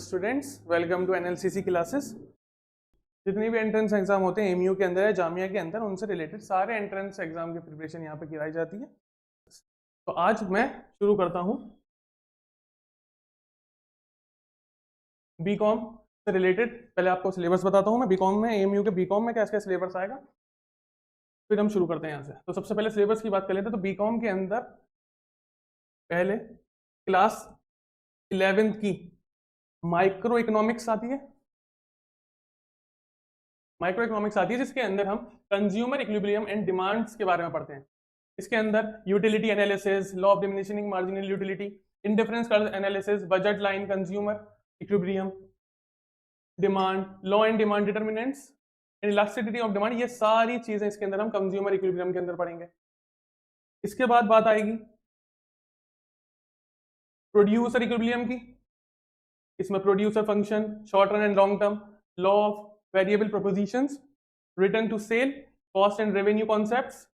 Students, welcome to NLCC classes. जितनी भी entrance exam होते हैं एमयू के अंदर या जामिया के अंदर, उनसे रिलेटेड सारे एंट्रेंस एग्जाम की प्रिपरेशन यहाँ पे कराई जाती है। तो आज मैं शुरू करता हूँ बीकॉम से रिलेटेड। पहले आपको सिलेबस बताता हूँ मैं बीकॉम में, एमयू के बीकॉम में क्या क्या सिलेबस आएगा, फिर हम शुरू करते हैं यहाँ से। तो सबसे पहले सिलेबस की बात कर लेते हैं। तो बीकॉम के अंदर पहले क्लास 11th की माइक्रो इकोनॉमिक्स आती है। माइक्रो इकोनॉमिक्स आती है जिसके अंदर हम कंज्यूमर इक्विलिब्रियम एंड डिमांड्स के बारे में पढ़ते हैं। इसके अंदर utility analysis, law of diminishing marginal utility, indifference curve analysis, budget line, consumer equilibrium, demand, law and demand determinants, elasticity of demand, ये सारी चीजें इसके अंदर हम कंज्यूमर इक्विलिब्रियम के अंदर पढ़ेंगे। इसके बाद बात आएगी प्रोड्यूसर इक्विलिब्रियम की। इसमें producer function, short run and long term, law of variable propositions, return to scale, cost and revenue concepts,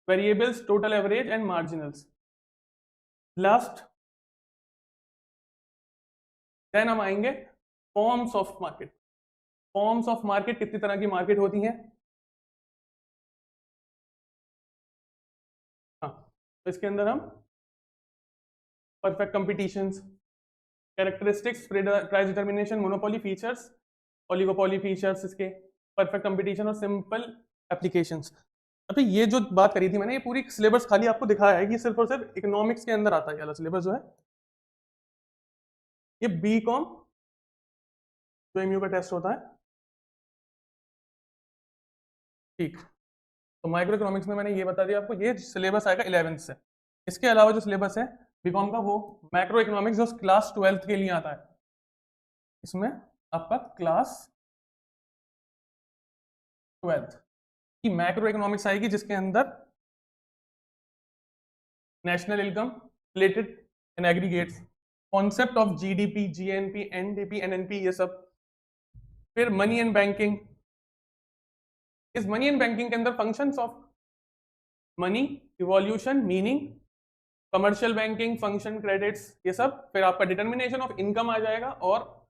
variables, total average and marginals. Last then हम आएंगे forms of market. Forms of market, कितनी तरह की market होती हैं। हाँ, तो इसके अंदर हम perfect competitions, characteristics, price determination, monopoly features, oligopoly features, इसके परफेक्ट कंपटीशन और सिंपल एप्लीकेशंस। अभी ये जो बात करी थी मैंने, ये पूरी सिलेबस खाली आपको दिखाया है कि सिर्फ और सिर्फ इकोनॉमिक्स के अंदर आता है। वाला सिलेबस जो है ये बीकॉम जो एमयू का टेस्ट होता है, ठीक। तो माइक्रो इकोनॉमिक्स में मैंने ये बता दिया आपको, ये सिलेबस आएगा 11th से। इसके अलावा जो सिलेबस है बीकॉम का, वो मैक्रो इकोनॉमिक्स जो क्लास 12th के लिए आता है। इसमें आपका क्लास 12th की मैक्रो इकोनॉमिक्स आएगी, जिसके अंदर national income related and aggregates, concept of GDP, GNP, NDP, NNP, ये सब। फिर मनी एंड बैंकिंग। इस मनी एंड बैंकिंग के अंदर functions of money, evolution, meaning, commercial banking, function, credits, ये सब। फिर आपका डिटर्मिनेशन ऑफ इनकम आ जाएगा और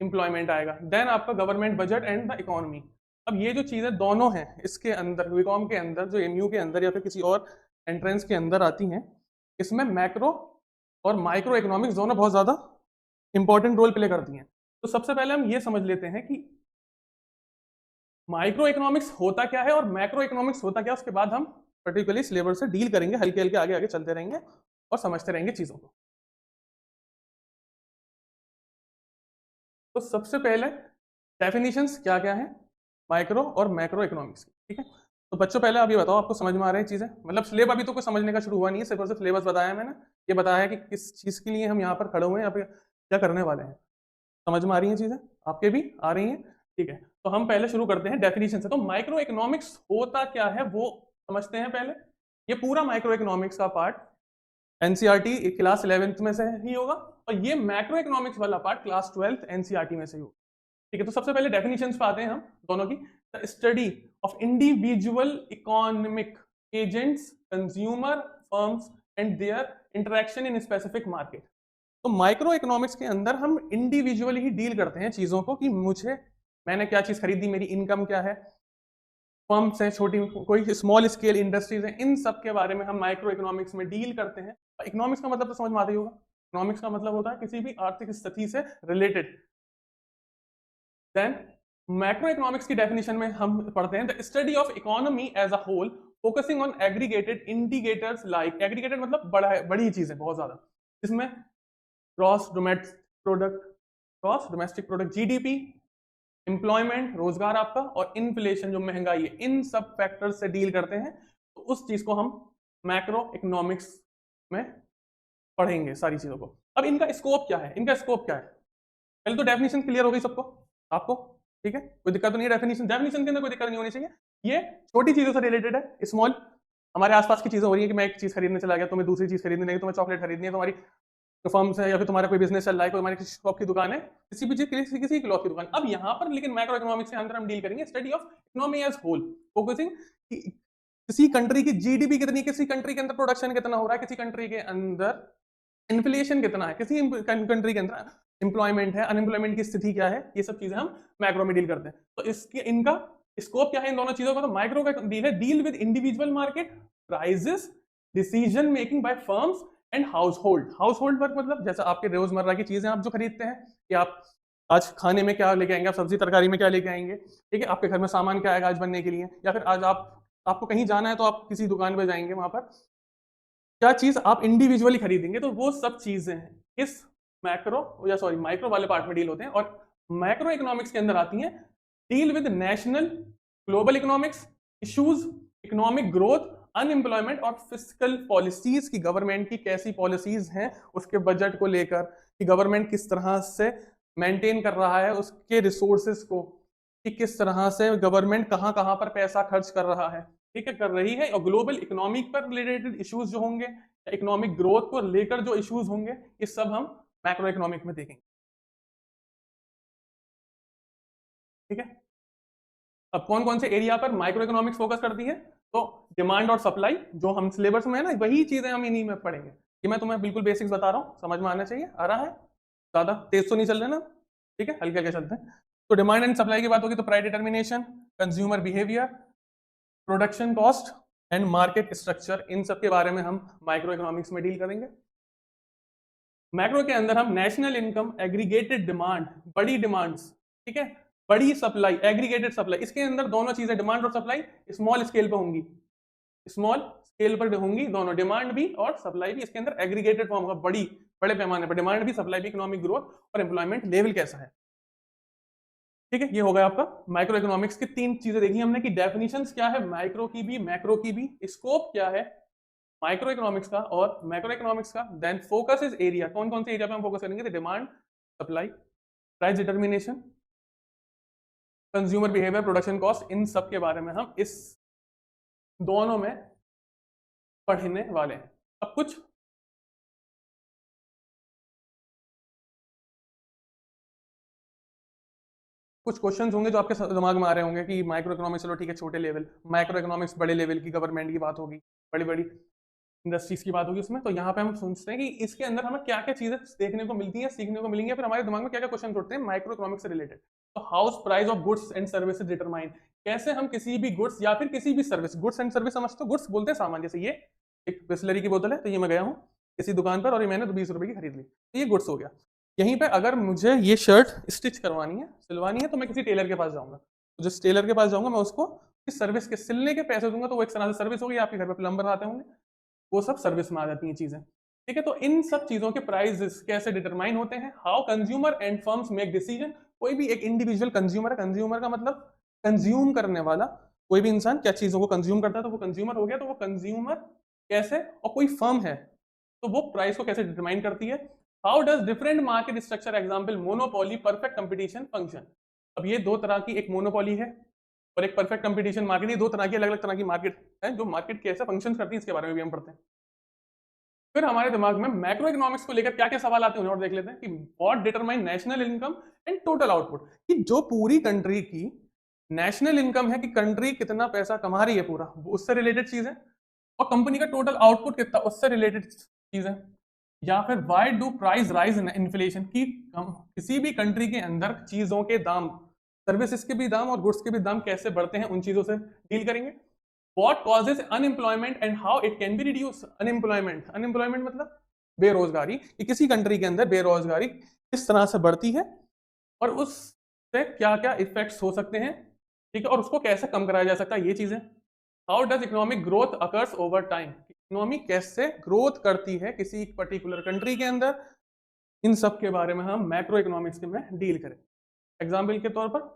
एम्प्लॉयमेंट आएगा। देन आपका government budget and the economy. अब ये जो चीजें दोनों हैं इसके अंदर, बीकॉम के अंदर, जो एमयू के अंदर या फिर किसी और एंट्रेंस के अंदर आती हैं, इसमें मैक्रो और माइक्रो इकोनॉमिक्स दोनों बहुत ज्यादा इंपॉर्टेंट रोल प्ले करती हैं। तो सबसे पहले हम ये समझ लेते हैं कि माइक्रो इकोनॉमिक्स होता क्या है और मैक्रो इकोनॉमिक्स होता क्या है। उसके बाद हम पर्टिकुलरली सिलेबस से डील करेंगे, हल्के हल्के आगे आगे चलते रहेंगे और समझते रहेंगे चीजों को। तो सबसे पहले डेफिनेशंस क्या क्या है माइक्रो और मैक्रो इकोनॉमिक्स की, ठीक है। तो बच्चों पहले आप ये बताओ, आपको समझ में आ रही है चीजें? मतलब सिलेबस अभी तो कोई समझने का शुरू हुआ नहीं है, सिर्फ और सिर्फ सिलेबस बताया मैंने, ये बताया है कि किस चीज के लिए हम यहाँ पर खड़े हुए हैं या फिर क्या करने वाले हैं। समझ में आ रही हैं चीजें? आपके भी आ रही हैं, ठीक है। तो हम पहले शुरू करते हैं डेफिनेशन से। तो माइक्रो इकोनॉमिक्स होता क्या है वो समझते हैं पहले। ये पूरा माइक्रो इकोनॉमिक्स का पार्ट एनसीईआरटी क्लास 11th में से ही होगा, और ये मैक्रो इकोनॉमिक्स वाला पार्ट क्लास 12th एनसीईआरटी में से ही होगा, ठीक है। तो सबसे पहले डेफिनेशंस पे आते हैं हम दोनों की। The study of individual economic agents, consumer, firms and there interaction in specific market. तो माइक्रो इकोनॉमिक्स के अंदर हम इंडिविजुअली ही डील करते हैं चीजों को, कि मैंने क्या चीज खरीदी, मेरी इनकम क्या है, फर्म्स हैं, छोटी कोई स्मॉल स्केल इंडस्ट्रीज हैं, इन सब के बारे में हम माइक्रो इकोनॉमिक्स में डील करते हैं। इकोनॉमिक्स का मतलब तो समझ में आता ही होगा, इकोनॉमिक्स का मतलब होता है किसी भी आर्थिक स्थिति से रिलेटेड। देन मैक्रो इकोनॉमिक्स की डेफिनेशन में हम पढ़ते हैं the study of economy as a whole focusing on aggregated indicators like, aggregated मतलब बड़ी चीजें बहुत ज्यादा, जिसमें gross domestic product, GDP, employment, रोजगार आपका, और इन्फ्लेशन जो महंगाई है, इन सब फैक्टर्स से डील करते हैं। तो उस चीज को हम मैक्रो इकोनॉमिक्स में पढ़ेंगे सारी चीजों को। अब इनका स्कोप क्या है, इनका स्कोप क्या है? पहले तो डेफिनेशन क्लियर हो गई सबको, आपको, ठीक है, कोई दिक्कत तो नहीं है। डेफिनेशन के अंदर कोई दिक्कत नहीं होनी चाहिए। ये छोटी चीजों से रिलेटेड है, स्मॉल, हमारे आसपास की चीजें हो रही है कि मैं एक चीज खरीदने चला गया, तुम्हें दूसरी चीज खरीदनी नहीं, तुम्हें चॉकलेट खरीदनी है, तुम्हारी फर्म से, या फिर तुम्हारा कोई बिजनेस चल रहा है, कोई हमारी किसी शॉप की दुकान है, किसी भी चीज, किसी क्लॉथ की दुकान। अब यहाँ पर लेकिन मैक्रो इकोनॉमिक्स के अंदर हम डील करेंगे study of economy as whole, focusing किसी कंट्री की जीडीपी कितनी, किसी कंट्री के अंदर प्रोडक्शन कितना हो रहा है, किसी कंट्री के अंदर इन्फ्लेशन कितना है, किसी कंट्री के अंदर एम्प्लॉयमेंट है, अनएम्प्लॉयमेंट की स्थिति क्या है, ये सब चीजें हम मैक्रो में डील करते हैं। तो इसके इनका स्कोप क्या है इन दोनों चीजों का? तो माइक्रो का डील है deal with individual market prices, decision making by firms and household. Household work मतलब जैसे आपके रोजमर्रा की चीजें आप जो खरीदते हैं कि आप आज खाने में क्या लेके आएंगे, आप सब्जी तरकारी में क्या लेके आएंगे, ठीक है, आपके घर में सामान क्या आएगा आज बनने के लिए, या फिर आज आपको कहीं जाना है तो आप किसी दुकान पे जाएंगे, वहां पर क्या चीज आप इंडिविजुअली खरीदेंगे, तो वो सब चीजें हैं इस मैक्रो या सॉरी माइक्रो वाले पार्ट में डील होते हैं। और मैक्रो इकोनॉमिक्स के अंदर आती हैं deal with national global economics issues, economic growth, unemployment और फिस्कल पॉलिसीज की गवर्नमेंट की कैसी पॉलिसीज हैं उसके बजट को लेकर, कि गवर्नमेंट किस तरह से मेंटेन कर रहा है उसके रिसोर्सेज को, कि किस तरह से गवर्नमेंट कहां कहां पर पैसा खर्च कर रहा है, ठीक है, कर रही है। और ग्लोबल इकोनॉमिक पर रिलेटेड इश्यूज जो होंगे, इकोनॉमिक ग्रोथ को लेकर जो इश्यूज होंगे, ये सब हम मैक्रो इकोनॉमिक में देखेंगे, ठीक है। अब कौन कौन से एरिया पर माइक्रो इकोनॉमिक्स फोकस करती है? तो डिमांड और सप्लाई, जो हम सिलेबस में है ना, वही चीजें हम इन्हीं में पढ़ेंगे। ये मैं तुम्हें बिल्कुल बेसिक्स बता रहा हूँ, समझ में आना चाहिए। आ रहा है? ज्यादा तेज तो नहीं चल रहे ना, ठीक है, हल्के हल्के चलते हैं। तो डिमांड एंड सप्लाई की बात होगी तो price determination, consumer behaviour, production cost and market structure, इन सब के बारे में हम माइक्रो इकोनॉमिक्स में डील करेंगे। मैक्रो के अंदर हम नेशनल इनकम, एग्रीगेटेड डिमांड, बड़ी डिमांड्स, ठीक है, बड़ी सप्लाई, एग्रीगेटेड सप्लाई, इसके अंदर दोनों चीजें डिमांड और सप्लाई स्मॉल स्केल पे होंगी, स्मॉल स्केल पर होंगी दोनों, डिमांड भी और सप्लाई भी। इसके अंदर एग्रीगेटेड फॉर्म होगा, बड़े पैमाने पर डिमांड भी सप्लाई भी, इकोनॉमिक ग्रोथ और एम्प्लॉयमेंट लेवल कैसा है, ठीक है। ये हो गया आपका माइक्रो इकोनॉमिक्स की तीन चीजें देखी हमने, कि डेफिनेशंस क्या है माइक्रो की भी मैक्रो की भी, स्कोप क्या है माइक्रो इकोनॉमिक्स का और मैक्रो इकोनॉमिक्स का, देन फोकस इज एरिया, कौन कौन से एरिया पे हम फोकस करेंगे, demand, supply, price determination, consumer behaviour, production cost, इन सब के बारे में हम इस दोनों में पढ़ने वाले हैं। अब कुछ क्वेश्चंस होंगे जो आपके दिमाग में आ रहे होंगे कि माइक्रो इकोनॉमिक्स चलो ठीक है छोटे लेवल, माइक्रो इकोनॉमिक्स बड़े लेवल की, गवर्नमेंट की बात होगी, बड़ी बड़ी इंडस्ट्रीज की बात होगी उसमें। तो यहाँ पे हम सोचते हैं कि इसके अंदर हमें क्या क्या चीजें देखने को मिलती हैं, सीखने को मिलेंगी, फिर हमारे दिमाग में क्या क्या क्वेश्चन उठते हैं माइक्रो इकोनॉमिक्स से रिलेटेड। तो house price of goods and services determine, कैसे हम किसी भी गुड्स या फिर किसी भी सर्विस, गुड्स एंड सर्विस समझते हो, गुड्स बोलते हैं सामान, जैसे ये एक बिस्लरी की बोतल है, तो ये मैं गया हूँ किसी दुकान पर और ये मैंने 20 रुपए की खरीद ली, तो ये गुड्स हो गया। यहीं पे अगर मुझे ये शर्ट स्टिच करवानी है, सिलवानी है, तो मैं किसी टेलर के पास जाऊंगा, तो जिस टेलर के पास जाऊंगा मैं उसको इस सर्विस के सिलने के पैसे दूंगा, तो वो एक तरह से सर्विस होगी, आपके घर पे प्लम्बर आते होंगे, वो सब सर्विस में आ जाती हैं चीजें, ठीक है। तो इन सब चीजों के प्राइस कैसे डिटरमाइन होते हैं, how consumer and firms make decision, कोई भी एक इंडिविजुअल कंज्यूमर है, कंज्यूमर का मतलब कंज्यूम करने वाला, कोई भी इंसान क्या चीजों को कंज्यूम करता है तो वो कंज्यूमर हो गया, तो वो कंज्यूमर कैसे, और कोई फर्म है तो वो प्राइस को कैसे डिटरमाइन करती है, how does different market structure, example monopoly, perfect competition function. अब ये दो तरह की, एक मोनोपोली है और एक परफेक्ट कंपटीशन मार्केट, ये दो तरह की अलग अलग तरह की मार्केट है जो मार्केट कैसे फंक्शन करती है, इसके बारे में भी हम पढ़ते हैं। फिर हमारे दिमाग में मैक्रो इकोनॉमिक्स को लेकर क्या क्या सवाल आते हैं उन्हें और देख लेते हैं, कि what determine national income and total output, कि जो पूरी कंट्री की नेशनल इनकम है, कि कंट्री कितना पैसा कमा रही है पूरा, उससे रिलेटेड चीज है, और कंपनी का टोटल आउटपुट कितना, उससे रिलेटेड चीज है। या फिर why do price rise in inflation, की किसी भी कंट्री के अंदर चीजों के दाम, सर्विसेज के भी दाम और गुड्स के भी दाम कैसे बढ़ते हैं, उन चीजों से डील करेंगे। What causes unemployment and how it can be reduced? Unemployment मतलब बेरोजगारी, कि किसी कंट्री के अंदर बेरोजगारी किस तरह से बढ़ती है और उससे क्या क्या इफेक्ट्स हो सकते हैं, ठीक है, और उसको कैसे कम कराया जा सकता है, ये चीजें। How does economic growth occurs over time, economy कैसे ग्रोथ करती है किसी पर्टिकुलर कंट्री के अंदर, इन सब के बारे में हम मैक्रो इकोनॉमिक्स में डील करें। एग्जाम्पल के तौर पर,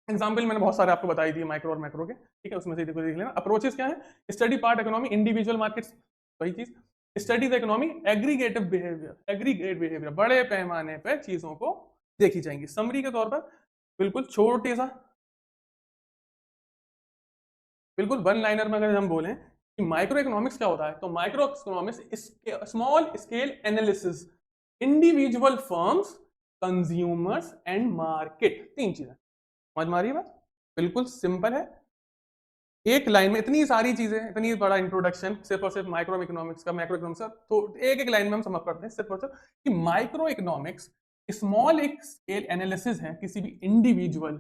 एग्जाम्पल मैंने बहुत सारे आपको बताई थी माइक्रो और मैक्रो के, ठीक है, उसमें से देखो देख लेना। अप्रोचेस क्या है, study part economy, individual markets, वही चीज, study the economy, aggregative behaviour, aggregate behaviour, बड़े पैमाने पर चीजों को देखी जाएंगी। समरी के तौर पर बिल्कुल छोटे सा, बिल्कुल वन लाइनर में अगर हम बोलें कि माइक्रो इकोनॉमिक्स क्या होता है, तो micro economics small scale analysis, individual firms, consumers and market, तीन चीजें। समझ में आ रही है बात? बिल्कुल सिंपल है, एक लाइन में इतनी सारी चीजें, इतनी बड़ा इंट्रोडक्शन सिर्फ और सिर्फ माइक्रो इकोनॉमिक्स का, मैक्रो इकोनॉमिक्स का, तो एक एक लाइन में हम समझ पड़ते हैं सिर्फ और सिर्फ कि माइक्रो इकोनॉमिक्स स्मॉल एक स्केल एनालिसिस है किसी भी इंडिविजुअल,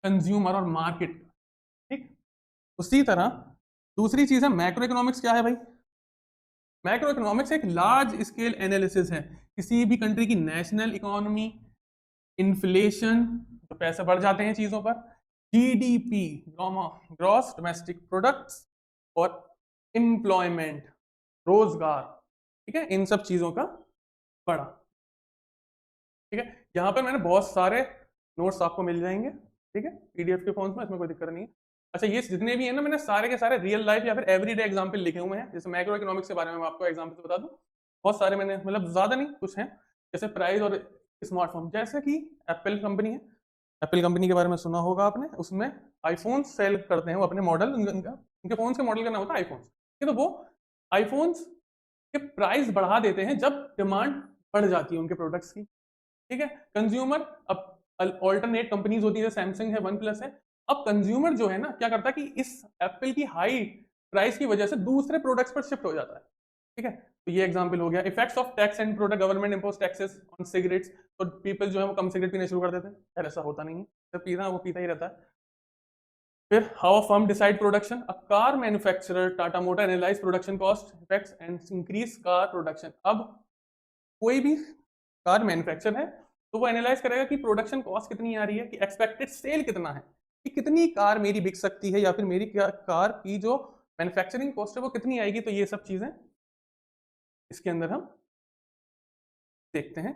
कंज्यूमर और मार्केट, ठीक। उसी तरह दूसरी चीज है मैक्रो इकोनॉमिक्स। क्या है भाई? मैक्रो इकोनॉमिक्स एक लार्ज स्केल एनालिसिस है किसी भी कंट्री की नेशनल इकोनॉमी, इन्फ्लेशन, तो पैसे बढ़ जाते हैं चीजों पर, जीडीपी, ग्रॉस डोमेस्टिक प्रोडक्ट्स, और एम्प्लॉयमेंट, रोजगार, ठीक है, इन सब चीजों का बढ़ा, ठीक है। यहाँ पर मैंने बहुत सारे नोट्स आपको मिल जाएंगे, ठीक है, पीडीएफ के फॉर्म्स में, इसमें कोई दिक्कत नहीं है। अच्छा, ये जितने भी है ना, मैंने सारे के सारे रियल लाइफ या फिर एवरीडे एग्जांपल लिखे हुए हैं। जैसे मैक्रो इकोनॉमिक्स के बारे में मैं आपको एग्जांपल बता दूं, बहुत सारे मैंने, मतलब ज्यादा नहीं, कुछ हैं। जैसे प्राइस और स्मार्टफोन, जैसे कि एप्पल कंपनी है, एप्पल कंपनी के बारे में सुना होगा आपने, उसमें आईफोन सेल करते हैं वो अपने मॉडल, उनके फोन के मॉडल का नाम होता है आईफोन, ठीक है। तो वो आईफोन के प्राइस बढ़ा देते हैं जब डिमांड बढ़ जाती है उनके प्रोडक्ट्स की, ठीक है। कंज्यूमर, अब ऑल्टरनेट कंपनीज होती है, सैमसंग है, वन प्लस है। अब कंज्यूमर जो है ना, क्या करता है कि इस एप्पल की हाई प्राइस की वजह से दूसरे प्रोडक्ट्स पर शिफ्ट हो जाता है, ठीक है। तो ये एग्जांपल हो गया। Effects of tax and product, government impose taxes on cigarettes, तो पीपल जो है वो कम सिगरेट पीने शुरू कर देते हैं। यार ऐसा होता नहीं है, जब पीना है वो पीता ही रहता है। फिर how firm decide production, a car manufacturer Tata motor analyse production cost effects and increase car production. अब कोई भी कार मैन्युफैक्चर है तो वो एनालाइज करेगा कि प्रोडक्शन कॉस्ट कितनी आ रही है, कि एक्सपेक्टेड सेल कितना है, कि कितनी कार मेरी बिक सकती है, या फिर मेरी कार की जो मैन्युफैक्चरिंग कॉस्ट है वो कितनी आएगी। तो ये सब चीजें इसके अंदर हम देखते हैं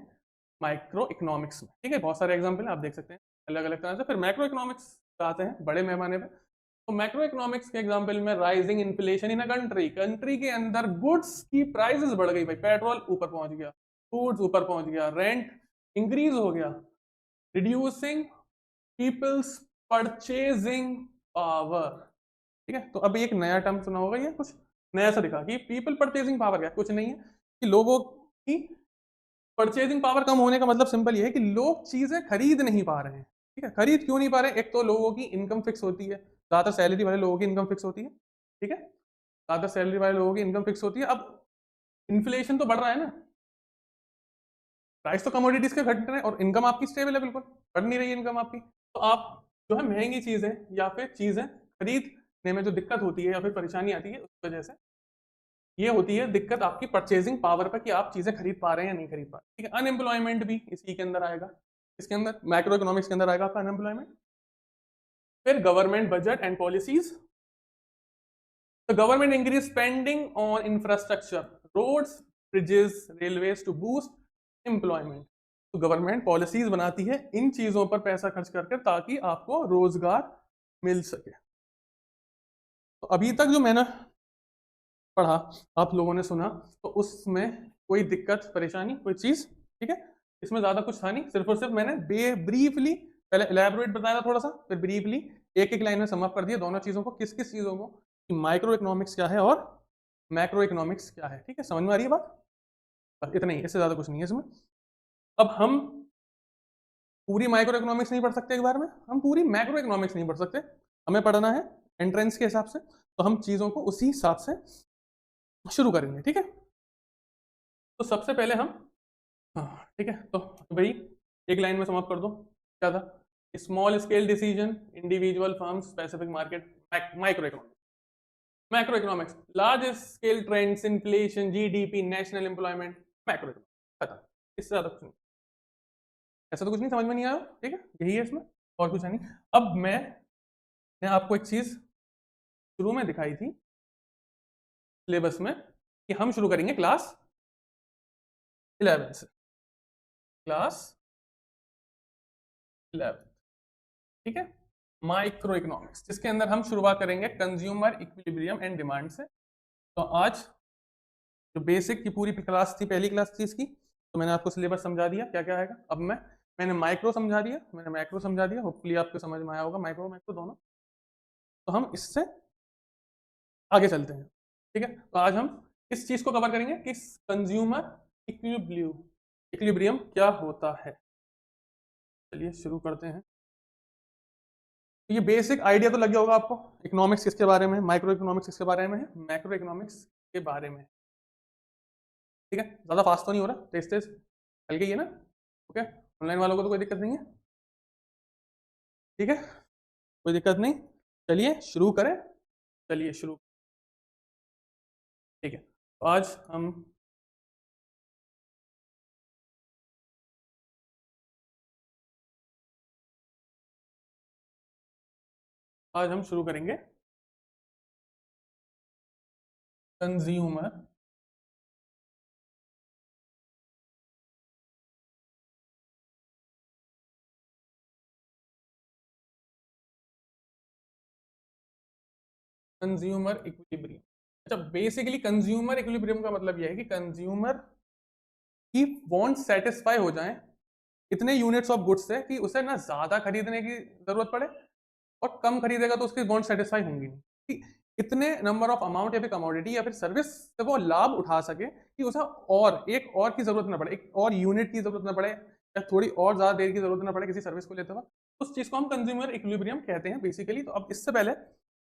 माइक्रो इकोनॉमिक्स में, ठीक है। बहुत सारे एग्जाम्पल आप देख सकते हैं अलग अलग तरह से। फिर मैक्रो इकोनॉमिक्स आते हैं बड़े पैमाने पे। तो मैक्रो इकोनॉमिक्स के एग्जाम्पल में rising inflation in a country, country के अंदर गुड्स की प्राइसेस बढ़ गई भाई, पेट्रोल ऊपर पहुंच गया, फूड्स ऊपर पहुंच गया, रेंट इंक्रीज हो गया, रिड्यूसिंग पीपल्स परचेजिंग पावर, ठीक है। तो अभी एक नया टर्म सुना होगा, ये कुछ नया सा दिखा कि पीपल परचेजिंग पावर, क्या कुछ नहीं है, कि लोगों की परचेजिंग पावर कम होने का मतलब सिंपल ये है कि लोग चीजें खरीद नहीं पा रहे हैं, ठीक है। खरीद क्यों नहीं पा रहे? एक तो लोगों की इनकम फिक्स होती है, ज्यादातर सैलरी वाले लोगों की इनकम फिक्स होती है, ठीक है, ज्यादातर सैलरी वाले लोगों की इनकम फिक्स होती है। अब इन्फ्लेशन तो बढ़ रहा है ना, प्राइस तो कमोडिटीज के घट रहे हैं और इनकम आपकी स्टेबल है, बिल्कुल बढ़ नहीं रही है इनकम आपकी। तो आप जो है महंगी चीजें या फिर चीजें खरीदने में जो दिक्कत होती है या फिर परेशानी आती है, उस वजह से ये होती है दिक्कत आपकी परचेजिंग पावर पर, कि आप चीजें खरीद पा रहे हैं या नहीं खरीद पा रहे, ठीक है। अनएम्प्लॉयमेंट भी इसी के अंदर आएगा, इसके अंदर मैक्रो इकोनॉमिक्स के अंदर आएगा आपका अनएम्प्लॉयमेंट। फिर government budget and policies, the government increase spending on infrastructure, roads, bridges, railways to boost employment. तो गवर्नमेंट पॉलिसीज बनाती है इन चीजों पर पैसा खर्च करके ताकि आपको रोजगार मिल सके। तो अभी तक जो मैंने पढ़ा, आप लोगों ने सुना, तो उसमें कोई दिक्कत परेशानी कोई चीज, ठीक है, इसमें ज्यादा कुछ था नहीं। सिर्फ और सिर्फ मैंने ब्रीफली पहले इलेबोरेट बताया था थोड़ा सा, फिर ब्रीफली एक एक लाइन में समअप कर दिया दोनों चीजों को, किस किस चीजों को, कि माइक्रो इकोनॉमिक्स क्या है और मैक्रो इकोनॉमिक्स क्या है, ठीक है। समझ में आ रही है बात? बस इतना ही, इससे ज्यादा कुछ नहीं है इसमें। अब हम पूरी माइक्रो इकोनॉमिक्स नहीं पढ़ सकते एक बार में, हम पूरी मैक्रो इकोनॉमिक्स नहीं पढ़ सकते, हमें पढ़ना है एंट्रेंस के हिसाब से, तो हम चीजों को उसी हिसाब से शुरू करेंगे, ठीक है। तो सबसे पहले हम, हाँ ठीक है, तो भाई एक लाइन में समाप्त कर दो, क्या था? Small scale decision, individual firm, specific market, micro economics. Macro economics, large scale trends, inflation, GDP, national employment, macro economics, खत्म। इससे ज्यादा कुछ नहीं, ऐसा तो कुछ नहीं समझ में नहीं आया, ठीक है, यही है इसमें, और कुछ है नहीं। अब मैंने आपको एक चीज शुरू में दिखाई थी सिलेबस में, कि हम शुरू करेंगे क्लास 11 से, क्लास 11, ठीक है, माइक्रो इकोनॉमिक्स, जिसके अंदर हम शुरुआत करेंगे कंज्यूमर इक्विलिब्रियम एंड डिमांड से। तो आज जो बेसिक की पूरी क्लास थी, पहली क्लास थी इसकी, तो मैंने आपको सिलेबस समझा दिया क्या क्या आएगा। अब मैंने माइक्रो समझा दिया, मैंने मैक्रो समझा दिया, होपफुली आपको समझ में आया होगा माइक्रो मैक्रो दोनों। तो हम इससे आगे चलते हैं, ठीक है। तो आज हम इस चीज को कवर करेंगे कि कंज्यूमर इक्विलिब्रियम क्या होता है। चलिए शुरू करते हैं। तो ये बेसिक आइडिया तो लग गया होगा आपको, इकोनॉमिक्स किसके बारे में, माइक्रो इकोनॉमिक्स किसके बारे में है, मैक्रो इकोनॉमिक्स के बारे में, ठीक है। ज्यादा फास्ट तो नहीं हो रहा, तेज तेज हल्के ही है ना, ओके, ऑनलाइन वालों को तो कोई दिक्कत नहीं है, ठीक है, कोई दिक्कत नहीं। चलिए शुरू करें, चलिए शुरू, ठीक है। तो आज हम शुरू करेंगे कंज्यूमर कंज्यूमर इक्विलिब्रियम। अच्छा, बेसिकली कंज्यूमर इक्विलिब्रियम का मतलब यह है कि कंज्यूमर की वांट सेटिस्फाई हो जाएं इतने यूनिट्स ऑफ गुड्स से कि उसे ना ज्यादा खरीदने की जरूरत पड़े और कम खरीदेगा तो उसकी वांट सेटिस्फाई होंगी नहीं, कि इतने नंबर ऑफ अमाउंट या फिर कमोडिटी या फिर सर्विस से वो लाभ उठा सके कि उसे और एक और की जरूरत ना पड़े, एक और यूनिट की जरूरत ना पड़े, या थोड़ी और ज्यादा देर की जरूरत ना पड़े किसी सर्विस को लेते वक्त। उस चीज को हम कंज्यूमर इक्विलिब्रियम कहते हैं बेसिकली। तो अब इससे पहले,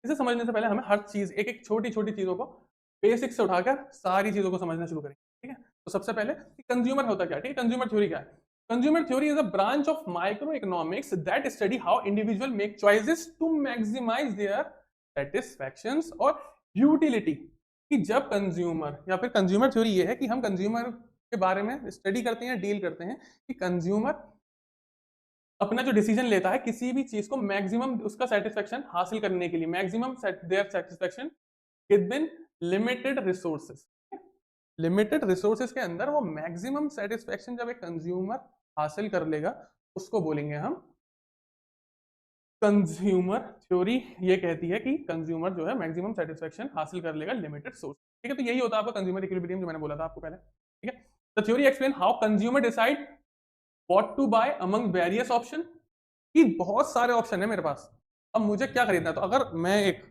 इसे समझने से पहले हमें हर चीज, एक एक छोटी छोटी चीजों को बेसिक से उठाकर सारी चीजों को समझना शुरू करेंगे, ठीक है। तो सबसे पहले कंज्यूमर होता क्या है, ठीक है, कंज्यूमर थ्योरी क्या है। Consumer theory is a branch of microeconomics that study how individuals make choices to maximize their satisfactions और utility। कि जब कंज्यूमर, या फिर कंज्यूमर थ्योरी ये है कि हम कंज्यूमर के बारे में स्टडी करते हैं, डील करते हैं कि कंज्यूमर अपना जो डिसीजन लेता है किसी भी चीज को मैक्सिमम उसका सेटिस्फेक्शन हासिल करने के लिए, maximum their satisfaction within limited resources, limited resources के अंदर वो मैक्सिमम सेटिस्फेक्शन जब एक कंज्यूमर हासिल कर लेगा उसको बोलेंगे हम कंज्यूमर थ्योरी। ये कहती है कि कंज्यूमर जो है मैक्सिमम सेटिस्फेक्शन हासिल कर लेगा लिमिटेड सोर्स, ठीक है। तो यही होता है आपका कंज्यूमर इक्विलिब्रियम जो मैंने बोला था आपको पहले, ठीक है। The theory explain how consumer decide what to buy among various option, कि बहुत सारे ऑप्शन है मेरे पास, अब मुझे क्या खरीदना है। तो अगर मैं एक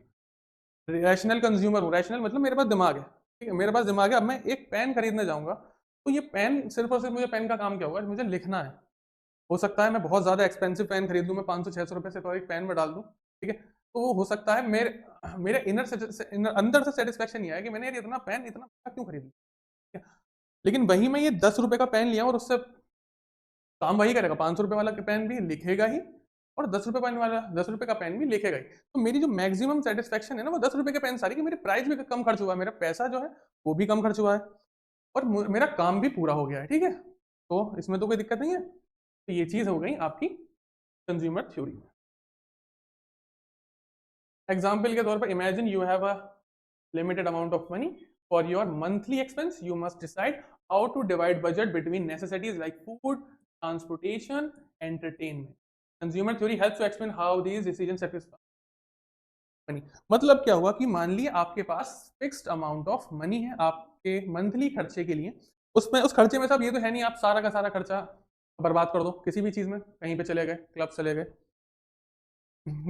रैशनल कंज्यूमर हूँ, रैशनल मतलब मेरे पास दिमाग है, ठीक है, मेरे पास दिमाग है, अब मैं एक पेन खरीदने जाऊंगा तो ये पेन सिर्फ और सिर्फ, मुझे पेन का काम क्या होगा, मुझे लिखना है। हो सकता है मैं बहुत ज्यादा एक्सपेंसिव पेन खरीद लूँ, मैं 500-600 रुपए से तो एक पेन में डाल दूँ, ठीक है। तो वो हो सकता है मेरे मेरे अंदर से सेटिस्फेक्शन ये है कि मैंने यार इतना पेन इतना क्यों खरीद लिया, ठीक है? लेकिन वही मैं ये 10 रुपए का पेन लिया और उससे काम वही करेगा, 500 रुपए वाला पेन भी लिखेगा ही और 10 रुपए पेन वाला 10 रुपए का पेन भी लिखेगा ही। तो मेरी जो मैक्सिमम सेटिस्फेक्शन है ना वो 10 रुपए के पेन सारी, कि मेरी प्राइस भी कम खर्च हुआ है, मेरा पैसा जो है वो भी कम खर्च हुआ है और मेरा काम भी पूरा हो गया है, ठीक है। तो इसमें तो कोई दिक्कत नहीं है। तो ये चीज हो गई आपकी कंज्यूमर थ्योरी। एग्जाम्पल के तौर पर imagine you have a limited amount of money for your monthly expense, you must decide how to divide budget between necessities like food, transportation, entertainment. Consumer theory helps to explain how these decision satisfy money. मतलब क्या हुआ कि मान लीजिए आपके पास fixed amount of money है आपके मंथली खर्चे के लिए, उसमें उस खर्चे में सब ये तो है नहीं आप सारा का सारा खर्चा बर्बाद कर दो किसी भी चीज में, कहीं पे चले गए, क्लब चले गए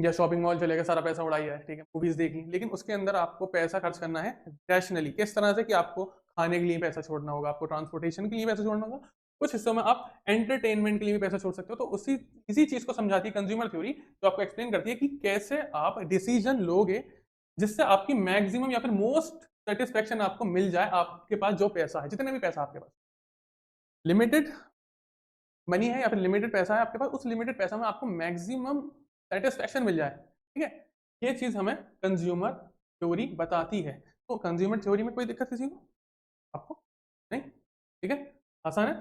या शॉपिंग मॉल चले गए, सारा पैसा उड़ाई है, ठीक है, मूवीज देख ली। लेकिन उसके अंदर आपको पैसा खर्च करना है रैशनली, किस तरह से कि आपको खाने के लिए पैसा छोड़ना होगा, आपको ट्रांसपोर्टेशन के लिए पैसा छोड़ना होगा, कुछ हिस्सों में आप एंटरटेनमेंट के लिए भी पैसा छोड़ सकते हो। तो उसी इसी चीज को समझाती है कंज्यूमर थ्योरी, जो आपको एक्सप्लेन करती है कि कैसे आप डिसीजन लोगे जिससे आपकी मैक्सिमम या फिर मोस्ट सेटिस्फेक्शन आपको मिल जाए, आपके पास जो पैसा है, जितने भी पैसा आपके पास लिमिटेड मनी है या फिर लिमिटेड पैसा है आपके पास, उस लिमिटेड पैसा में आपको मैक्सिमम सेटिस्फेक्शन मिल जाए, ठीक है। ये चीज हमें कंज्यूमर थ्योरी बताती है। तो कंज्यूमर थ्योरी में कोई दिक्कत किसी को, आपको नहीं, ठीक है, आसान है,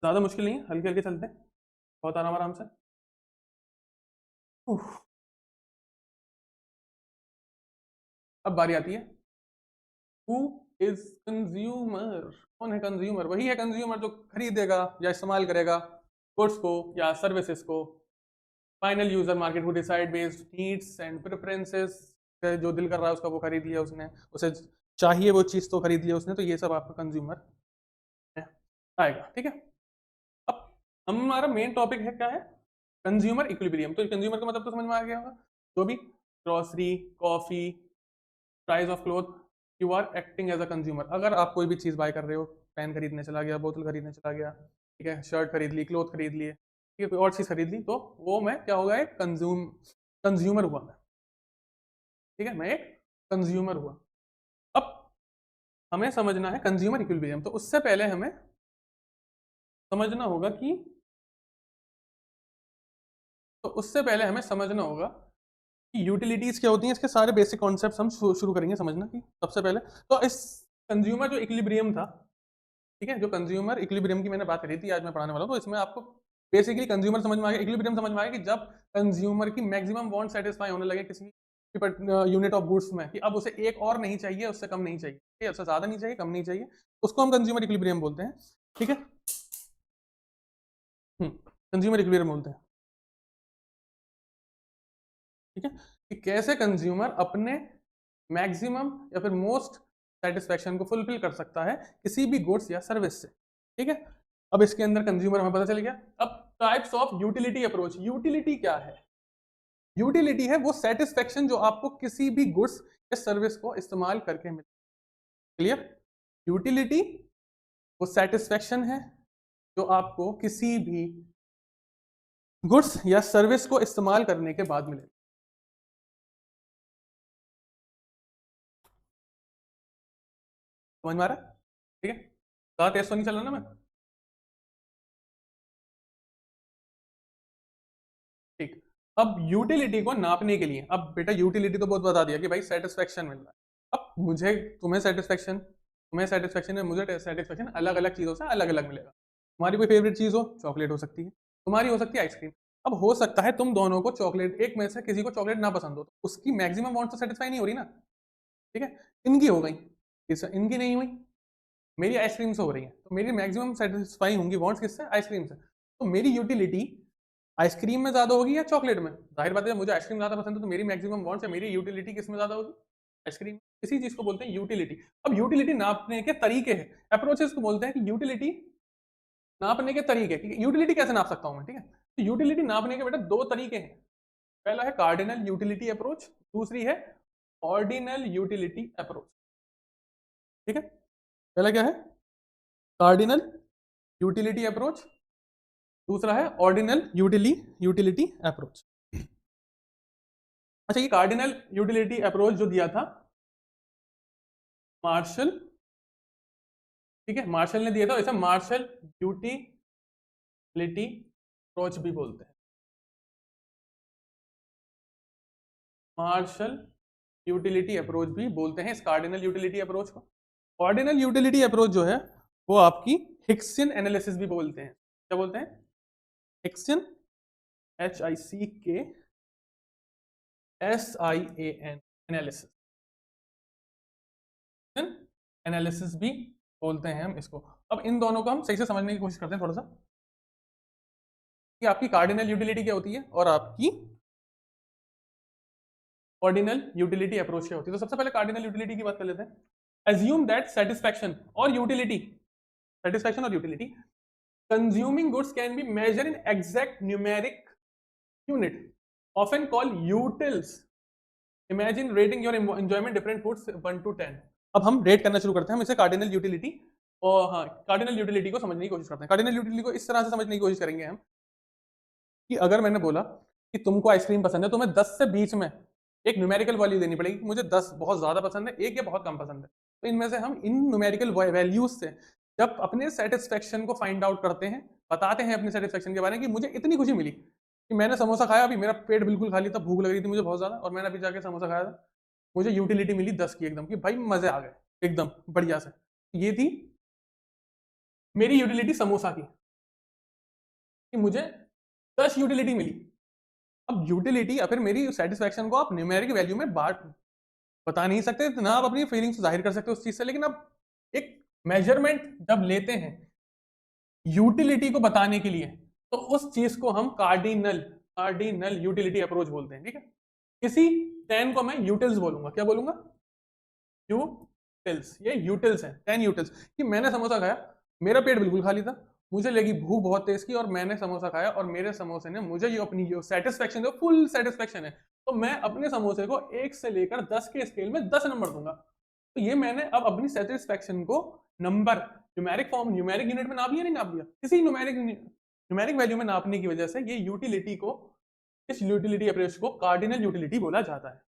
ज्यादा मुश्किल नहीं है, हल्के हल्के चलते हैं, बहुत आराम आराम से। उफ, अब बारी आती है, हु इज कंज्यूमर। कौन है कंज्यूमर? वही है कंज्यूमर जो खरीदेगा या इस्तेमाल करेगा गुड्स को या सर्विसेज को। Final user market who decide based needs and preferences, जो दिल कर रहा है उसका वो खरीद लिया उसने, उसे चाहिए वो चीज तो खरीद लिया उसने। तो ये सब आपका कंज्यूमर है, आएगा, ठीक है। अब हमारा मेन टॉपिक है क्या है, कंज्यूमर इक्विलिब्रियम। तो कंज्यूमर का मतलब तो समझ में आ गया होगा, जो भी grocery, coffee, price of cloth, you are acting as a consumer. अगर आप कोई भी चीज बाय कर रहे हो, पेन खरीदने चला गया, बोतल खरीदने चला गया, ठीक है, शर्ट खरीद ली, क्लोथ खरीद लिए, ठीक है, कोई और चीज खरीद ली, तो वो मैं क्या होगा, एक कंज्यूमर हुआ मैं, ठीक है, मैं एक कंज्यूमर हुआ। अब हमें समझना है कंज्यूमर इक्विलिब्रियम। तो उससे पहले हमें समझना होगा कि तो उससे पहले हमें समझना होगा कि यूटिलिटीज क्या होती हैं, इसके सारे बेसिक कॉन्सेप्ट्स हम शुरू करेंगे समझना। कि सबसे पहले तो इस कंज्यूमर जो इक्विलिब्रियम था, ठीक है, जो कंज्यूमर इक्विलिब्रियम की मैंने बात करी थी, आज मैं पढ़ाने वाला हूँ, तो इसमें आपको बेसिकली कंज्यूमर समझ में आ गया, इक्विलिब्रियम समझ में आ गया कि जब कंज्यूमर की मैक्सिमम वांट सेटिस्फाई होने लगे किसी यूनिट ऑफ गुड्स में, कि अब उसे एक और नहीं चाहिए, उससे कम नहीं चाहिए, ठीक है, उससे ज्यादा नहीं चाहिए, कम नहीं चाहिए, उसको हम कंज्यूमर इक्विलिब्रियम बोलते हैं। ठीक है, कंज्यूमर इक्विलिब्रियम बोलते हैं। ठीक है, कि कैसे कंज्यूमर अपने मैक्सिमम या फिर मोस्ट सेटिस्फेक्शन को फुलफिल कर सकता है किसी भी गुड्स या सर्विस से। ठीक है, अब इसके अंदर कंज्यूमर हमें पता चल गया। अब types of utility approach. Utility क्या है? यूटिलिटी है वो सेटिस्फेक्शन जो आपको किसी भी गुड्स या सर्विस को इस्तेमाल करके मिले। क्लियर? यूटिलिटी वो सेटिस्फेक्शन है जो आपको किसी भी गुड्स या सर्विस को इस्तेमाल करने के बाद मिले। समझ में आ रहा है? ठीक है, ज्यादा तेज तो नहीं चल रहा ना मैं? ठीक, अब यूटिलिटी को नापने के लिए, अब बेटा यूटिलिटी तो बहुत बता दिया कि भाई सेटिस्फेक्शन मिल रहा है। अब मुझे तुम्हें सेटिस्फेक्शन है, मुझे सेटिस्फेक्शन अलग अलग चीजों से अलग अलग मिलेगा। तुम्हारी कोई फेवरेट चीज हो, चॉकलेट हो सकती है, तुम्हारी हो सकती है आइसक्रीम। अब हो सकता है तुम दोनों को चॉकलेट, एक में से किसी को चॉकलेट ना पसंद हो, तो उसकी मैक्सिमम वांट तो सेटिस्फाई नहीं हो रही ना। ठीक है, इनकी हो गई, इनकी नहीं हुई, मेरी आइसक्रीम से हो रही है, तो मेरी मैक्सिमम सेटिस्फाई होंगी वांट्स किससे? आइसक्रीम से। तो मेरी यूटिलिटी आइसक्रीम में ज्यादा होगी या चॉकलेट में? जाहिर बात है, मुझे आइसक्रीम ज्यादा पसंद है, तो मेरी मैक्सिमम वांट्स है, मेरी यूटिलिटी किस में ज्यादा होगी? आइसक्रीम। इसी चीज को बोलते हैं यूटिलिटी। अब यूटिलिटी नापने के तरीके हैं, अप्रोचेस को बोलते हैं कि यूटिलिटी नापने के तरीके, कि यूटिलिटी कैसे नाप सकता हूं मैं। ठीक है, तो यूटिलिटी नापने के बेटा दो तरीके हैं। पहला है कार्डिनल यूटिलिटी अप्रोच, दूसरी है ऑर्डिनल यूटिलिटी अप्रोच। ठीक है, पहला क्या है? कार्डिनल यूटिलिटी अप्रोच, दूसरा है ऑर्डिनल यूटिलिटी अप्रोच। अच्छा, ये कार्डिनल यूटिलिटी अप्रोच जो दिया था मार्शल, ठीक है, मार्शल ने दिया था, इसे मार्शल यूटिलिटी अप्रोच भी बोलते हैं। मार्शल यूटिलिटी अप्रोच भी बोलते हैं इस कार्डिनल यूटिलिटी अप्रोच को। ऑर्डिनल यूटिलिटी अप्रोच जो है वो आपकी हिक्सियन एनालिसिस भी बोलते हैं। क्या बोलते हैं? हिक्सियन, HICKSIAN एनालिसिस, एनालिसिस भी बोलते हैं हम इसको। अब इन दोनों को हम सही से समझने की कोशिश करते हैं थोड़ा सा, कि आपकी कार्डिनल यूटिलिटी क्या होती है और आपकी ऑर्डिनल यूटिलिटी अप्रोच क्या होती है। तो सबसे पहले कार्डिनल यूटिलिटी की बात कर लेते हैं। Assume that satisfaction or utility consuming goods can be measure in exact numeric unit often call utils. Imagine rating your enjoyment different foods 1 to 10। अब हम रेट करना शुरू करते हैं, हम इसे कार्डिनल यूटिलिटी, और हाँ, कार्डिनल यूटिलिटी को समझने की कोशिश करते हैं। कार्डिनल यूटिलिटी को इस तरह से समझने की कोशिश करेंगे हम, कि अगर मैंने बोला कि तुमको आइसक्रीम पसंद है, तो मैं 10 से बीच में एक न्यूमेरिकल वैल्यू देनी पड़ेगी। मुझे 10 बहुत ज्यादा पसंद है, एक या बहुत कम पसंद है। तो इनमें से हम इन न्यूमेरिकल वैल्यूज से जब अपने सेटिस्फेक्शन को फाइंड आउट करते हैं, बताते हैं अपने सेटिस्फेक्शन के बारे में, कि मुझे इतनी खुशी मिली कि मैंने समोसा खाया, अभी मेरा पेट बिल्कुल खाली था, भूख लग रही थी मुझे बहुत ज्यादा, और मैंने अभी जाके समोसा खाया था, मुझे यूटिलिटी मिली 10 की एकदम, कि भाई मजे आ गए एकदम बढ़िया से। ये थी मेरी यूटिलिटी समोसा की, कि मुझे 10 यूटिलिटी मिली। अब यूटिलिटी या फिर मेरी सेटिस्फेक्शन को आप न्यूमेरिक वैल्यू में बांट बता नहीं सकते ना, आप अपनी फीलिंग्स जाहिर कर सकते हो उस चीज से, लेकिन अब एक मेजरमेंट जब लेते हैं यूटिलिटी को बताने के लिए, तो उस चीज को हम कार्डिनल यूटिलिटी अप्रोच बोलते हैं। ठीक है, किसी 10 को मैं यूटिल्स बोलूंगा। क्या बोलूंगा? यूटिल्स। ये यूटिल्स है, 10 यूटिल्स, कि मैंने समोसा खाया, मेरा पेट बिल्कुल खाली था, मुझे लगी भूख बहुत तेज की, और मैंने समोसा खाया, और मेरे समोसे ने मुझे ये अपनी जो सेटिस्फेक्शन है, फुल सेटिस्फेक्शन है, तो मैं अपने समोसे को 1 से लेकर 10 के स्केल में 10 नंबर दूंगा। तो ये मैंने अब अपनी सेटिस्फेक्शन को number, numeric form, numeric unit में नाप लिया, नहीं नाप लिया, किसी न्यूमेरिक वैल्यू में नापने की वजह से ये यूटिलिटी को, इस यूटिलिटी अप्रोच को कार्डिनल यूटिलिटी बोला जाता है।